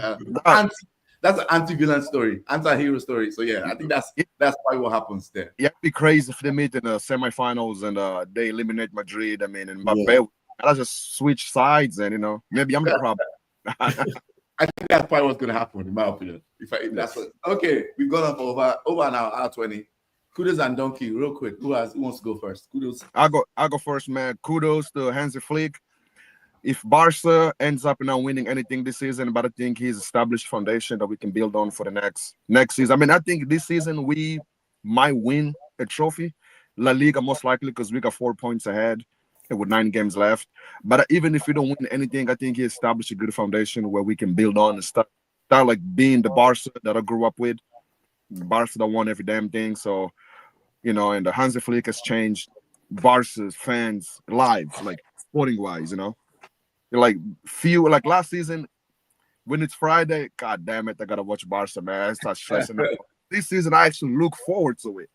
that's an anti-villain story, anti-hero story. So yeah, I think that's probably what happens there. Yeah, it'd be crazy if they meet in the semifinals and they eliminate Madrid. I mean, and Mbappe, I'll just switch sides, and maybe I'm the problem. I think that's probably what's going to happen, in my opinion. Okay, we've gone on for over an hour 20. Kudos and Donkey, real quick. Who wants to go first? Kudos. I'll go first, man. Kudos to Hansi Flick. If Barca ends up not winning anything this season, but I think he's established foundation that we can build on for the next season. I mean, I think this season we might win a trophy. La Liga most likely because we got 4 points ahead with 9 games left. But even if we don't win anything, I think he established a good foundation where we can build on and start like being the Barca that I grew up with. Barca that won every damn thing. So, and the Hansi Flick has changed Barca's fans' lives, like sporting-wise, Like last season, when it's Friday, god damn it, I gotta watch Barca, man. I start stressing out. This season, I actually look forward to it.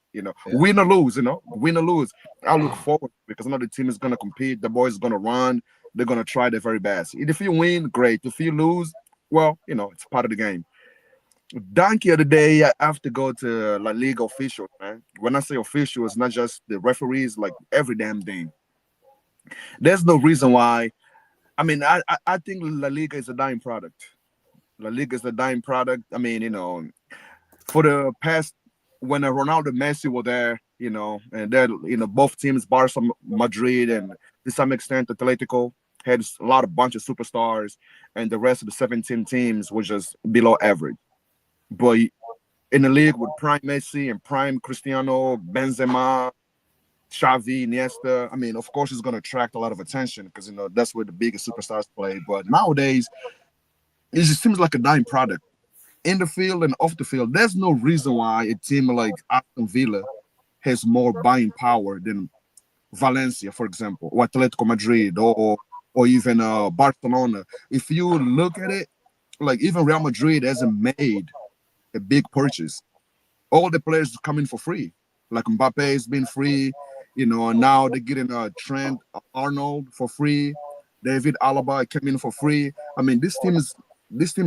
Win or lose, win or lose. I look forward because I know the team is gonna compete. The boys are gonna run. They're gonna try their very best. If you win, great. If you lose, well, it's part of the game. Donkey of the day, I have to go to La Liga officials, man. When I say official, it's not just the referees, like every damn thing. There's no reason why. I mean, I think La Liga is a dying product. La Liga is a dying product. I mean, for the past, when Ronaldo and Messi were there, and then, both teams, Barca, Madrid, and to some extent, Atletico, had a bunch of superstars, and the rest of the 17 teams were just below average. But in the league with prime Messi and prime Cristiano, Benzema, Xavi, Iniesta, I mean, of course, it's going to attract a lot of attention because, that's where the biggest superstars play. But nowadays, it just seems like a dying product. In the field and off the field, there's no reason why a team like Aston Villa has more buying power than Valencia, for example, or Atletico Madrid, or even Barcelona. If you look at it, like even Real Madrid hasn't made a big purchase. All the players come in for free. Like Mbappe has been free, and now they're getting Trent Arnold for free. David Alaba came in for free. I mean, these teams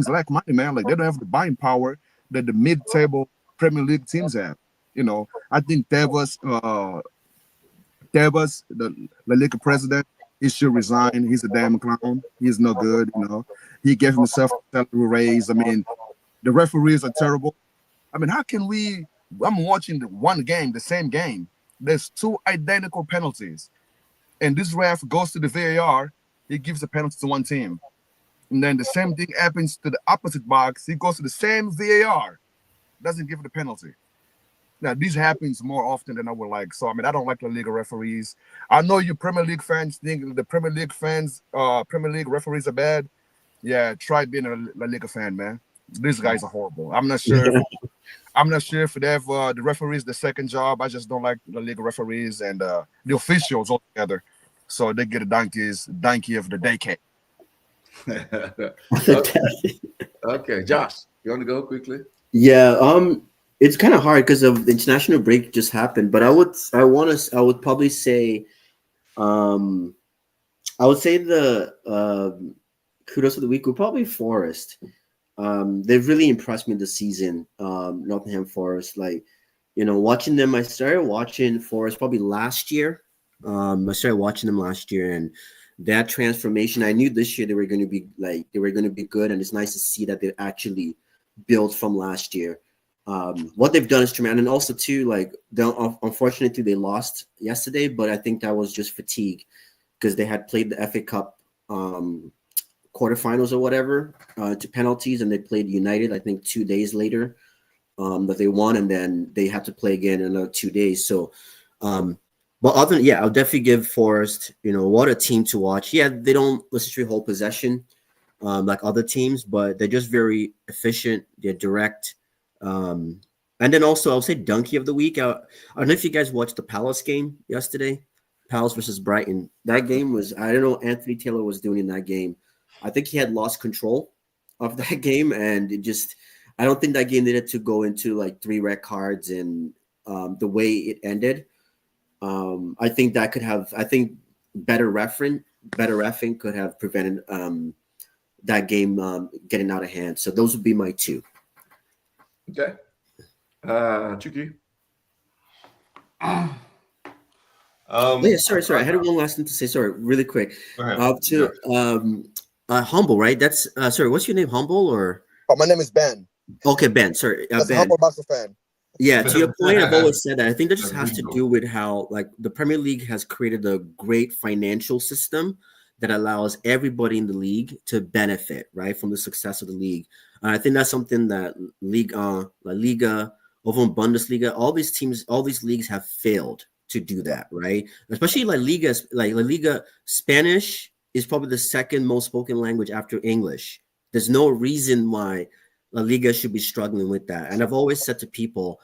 lack money, man. Like they don't have the buying power that the mid-table Premier League teams have. I think Tebas, the La Liga president, he should resign. He's a damn clown. He's no good. He gave himself a salary raise. I mean, the referees are terrible. I mean, how can we? I'm watching the same game. There's 2 identical penalties, and this ref goes to the VAR. He gives a penalty to one team, and then the same thing happens to the opposite box. He goes to the same VAR, doesn't give the penalty. Now, this happens more often than I would like. So, I mean, I don't like La Liga referees. I know you Premier League fans think the Premier League referees are bad. Yeah, try being a La Liga fan, man. These guys are horrible. I'm not sure. If they have the referees the second job. I just don't like La Liga referees and the officials altogether. So they get a donkey of the decade. Okay, Josh, you want to go quickly? Yeah, it's kind of hard because of the international break just happened. But I would probably say, the kudos of the week would probably Forest. They've really impressed me this season. Nottingham Forest, watching them. I started watching Forest probably last year. I started watching them last year, and that transformation. I knew this year they were going to be good, and it's nice to see that they actually built from last year. What they've done is tremendous, and also too, unfortunately they lost yesterday, but I think that was just fatigue because they had played the FA Cup quarterfinals or whatever to penalties, and they played United I think 2 days later that they won, and then they had to play again in another 2 days. So but I'll definitely give Forest, what a team to watch. Yeah, they don't necessarily hold possession like other teams, but they're just very efficient. They're direct. And then also I'll say Donkey of the week. I don't know if you guys watched the Palace game yesterday, Palace versus Brighton. That game was, I don't know what Anthony Taylor was doing in that game, I think he had lost control of that game, and I don't think that game needed to go into like 3 red cards and the way it ended. I think that could have. I think better reffing could have prevented that game getting out of hand. So those would be my 2. Okay. Chucky. Yeah, sorry. I had one last thing to say. Sorry, really quick. Humble, right? That's sorry. What's your name? Humble or? Oh, my name is Ben. Okay, Ben. Sorry, That's Ben. a Humble Barca fan. Yeah, to your point, I've always said that. I think that just has to do with how, like, the Premier League has created a great financial system that allows everybody in the league to benefit, right, from the success of the league. And I think that's something that La Liga, over in Bundesliga, all these leagues have failed to do that, right? Especially La Liga, Spanish is probably the second most spoken language after English. There's no reason why La Liga should be struggling with that. And I've always said to people,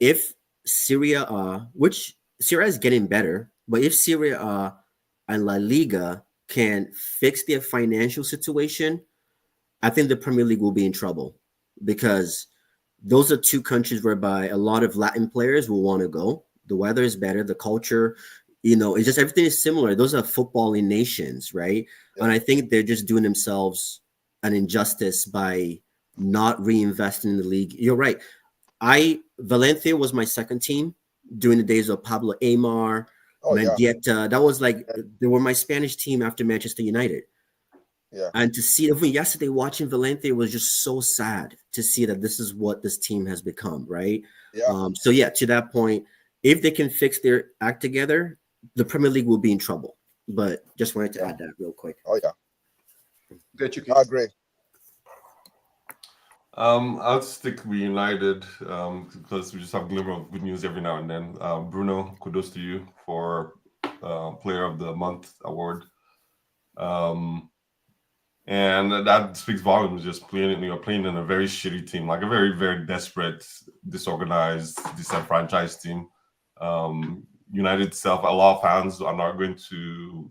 if Serie A, which Serie A is getting better, but if Serie A and La Liga can fix their financial situation, I think the Premier League will be in trouble, because those are 2 countries whereby a lot of Latin players will want to go. The weather is better, the culture, it's just everything is similar. Those are footballing nations, right? Yeah. And I think they're just doing themselves an injustice by not reinvesting in the league. You're right. Valencia was my second team during the days of Pablo Aimar, Mendieta. Yeah. That was like, they were my Spanish team after Manchester United. Yeah. And to see even yesterday watching Valencia was just so sad to see that this is what this team has become, right? Yeah. So yeah, to that point, if they can fix their act together, the Premier League will be in trouble. But just wanted to add that real quick. Oh yeah. Good, you I agree. I'll stick with United because we just have a glimmer of good news every now and then. Bruno, kudos to you for Player of the Month award. And that speaks volumes. Just playing in a very shitty team, like a very, very desperate, disorganized, disenfranchised team. United itself, a lot of fans are not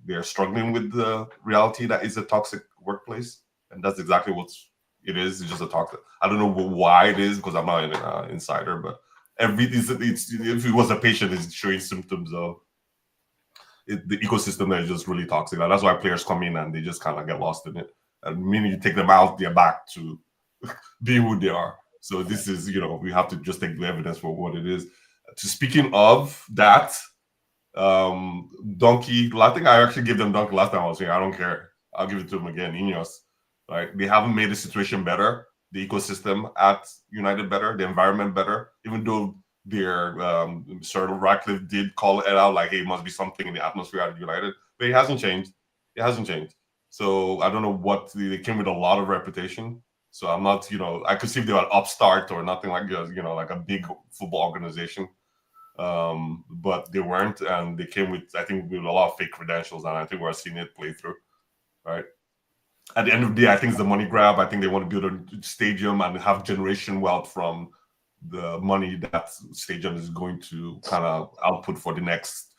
they're struggling with the reality that is a toxic workplace, and that's exactly what it is. It's just a toxic. I don't know why it is, because I'm not an insider, but if it was a patient, it's showing symptoms of the ecosystem that is just really toxic. And that's why players come in and they just kind of get lost in it. And meaning you take them out, they're back to be who they are. So this is, we have to just take the evidence for what it is. Speaking of that, Donkey, I think I actually gave them Donkey last time I was here. I don't care. I'll give it to them again. Ineos. Right? They haven't made the situation better, the ecosystem at United better, the environment better, even though their Sir Ratcliffe did call it out, like, hey, it must be something in the atmosphere at United. But it hasn't changed. It hasn't changed. So I don't know what they came with a lot of reputation. So I'm not, I could see if they were an upstart or nothing like like a big football organization. But they weren't, and they came with, I think, with a lot of fake credentials, and I think we're seeing it play through. Right. At the end of the day, I think it's the money grab. I think they want to build a stadium and have generation wealth from the money that stadium is going to kind of output for the next,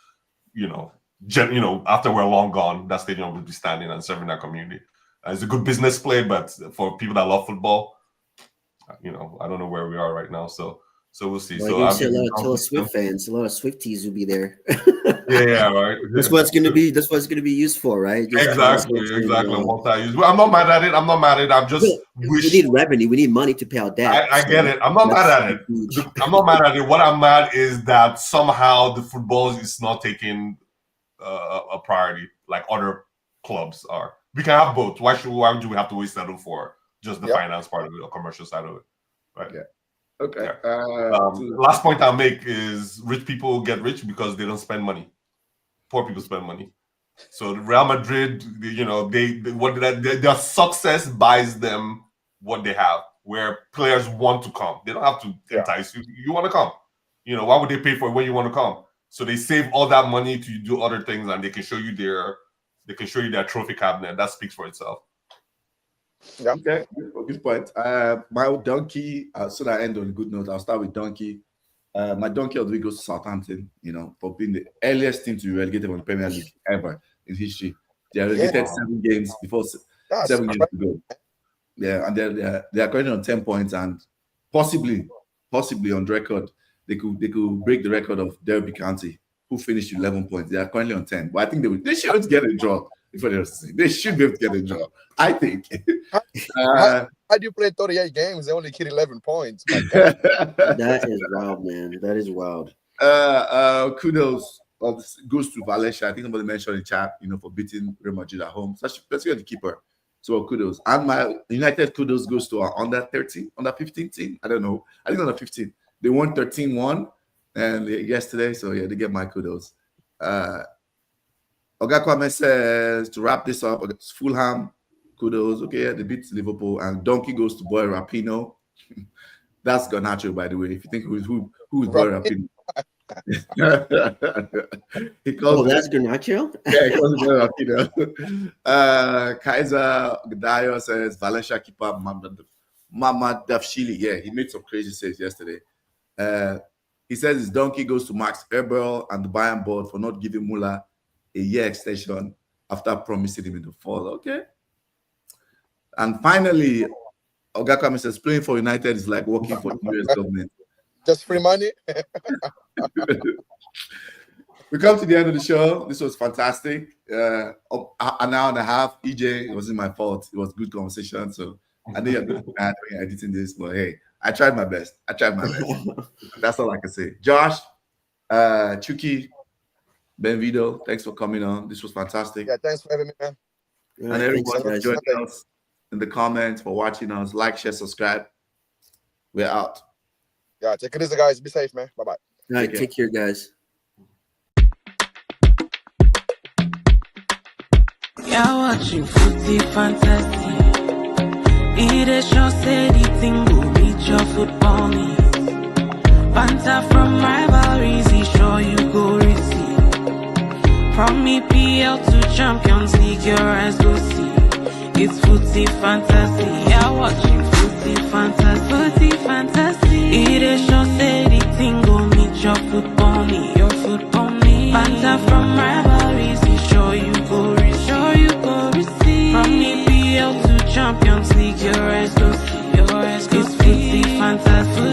after we're long gone, that stadium will be standing and serving that community. It's a good business play, but for people that love football, I don't know where we are right now. So we'll see. Well, so you see a lot of Swift fans, a lot of Swifties will be there. Yeah, right. That's what it's going to be. That's what it's going to be used for, right? Just exactly. Multi-use. Well, I'm not mad at it. I'm just we need revenue. We need money to pay our debt. I get it. I'm not mad at it. I'm not mad at it. What I'm mad is that somehow the football is not taking a priority like other clubs are. We can have both. Why do we have to always settle for just the finance part of it, or commercial side of it? Right. Yeah. Okay. Yeah. Last point I'll make is rich people get rich because they don't spend money. Poor people spend money. So Real Madrid, their success buys them what they have. Where players want to come, they don't have to entice you. You want to come. Why would they pay for it when you want to come? So they save all that money to do other things, and they can show you their trophy cabinet. That speaks for itself. Yeah. Okay, good point. My donkey, so that I end on a good note, I'll start with donkey. My donkey of the week goes to Southampton, for being the earliest team to be relegated from the Premier League ever in history. They are relegated 7 games before That's 7 games to go. Yeah, and they're currently on 10 points, and possibly on record, they could break the record of Derby County, who finished 11 points. They are currently on 10, but I think they should get a draw before they should be able to get a draw. I think. How do you play 38 games? They only get 11 points. That is wild, man. That is wild. Kudos goes to Valencia. I think somebody mentioned in chat, for beating Real Madrid at home. So let's get the keeper. So kudos. And my United kudos goes to our under 13, under 15 team. I don't know. I think under 15. They won 13-1 and yesterday. So yeah, they get my kudos. Ogakwame says to wrap this up, Fulham, kudos. Okay, yeah, they beat Liverpool. And Donkey goes to Boy Rapino. That's Garnacho, by the way. If you think who is Boy Rapino. He calls that's Garnacho? Yeah, he calls Boy Rapino. Kaiser Gdayo says Valencia keeper Mamad Dafshili. Yeah, he made some crazy saves yesterday. He says his Donkey goes to Max Eberl and the Bayern board for not giving Muller a year extension after promising him in the fall. Okay. And finally, Ogakame says playing for United is like working for the US government. Just free money. We come to the end of the show. This was fantastic. An hour and a half. EJ, it wasn't my fault. It was good conversation. So I know you're good at editing this, but hey, I tried my best. That's all I can say. Josh, Chucky, Benvido, thanks for coming on. This was fantastic. Yeah, thanks for having me, man. And everyone for joining us in the comments, for watching us. Like, share, subscribe. We're out. Yeah, take it easy, guys. Be safe, man. Bye-bye. All right, take care, guys. You're watching Footy Fantasy. It is your steady thing will beat your football needs. Banter from rivalries, he sure you go receive. From EPL to Champions League, your eyes will see. It's Footy Fantasy. You're watching Footy Fantasy. Footy Fantasy. It is your steady thing will meet your football need. Your football need. Banter from rivalries, he sure you go receive. From EPL to Champions League, your eyes go see. It's Footy Fantasy.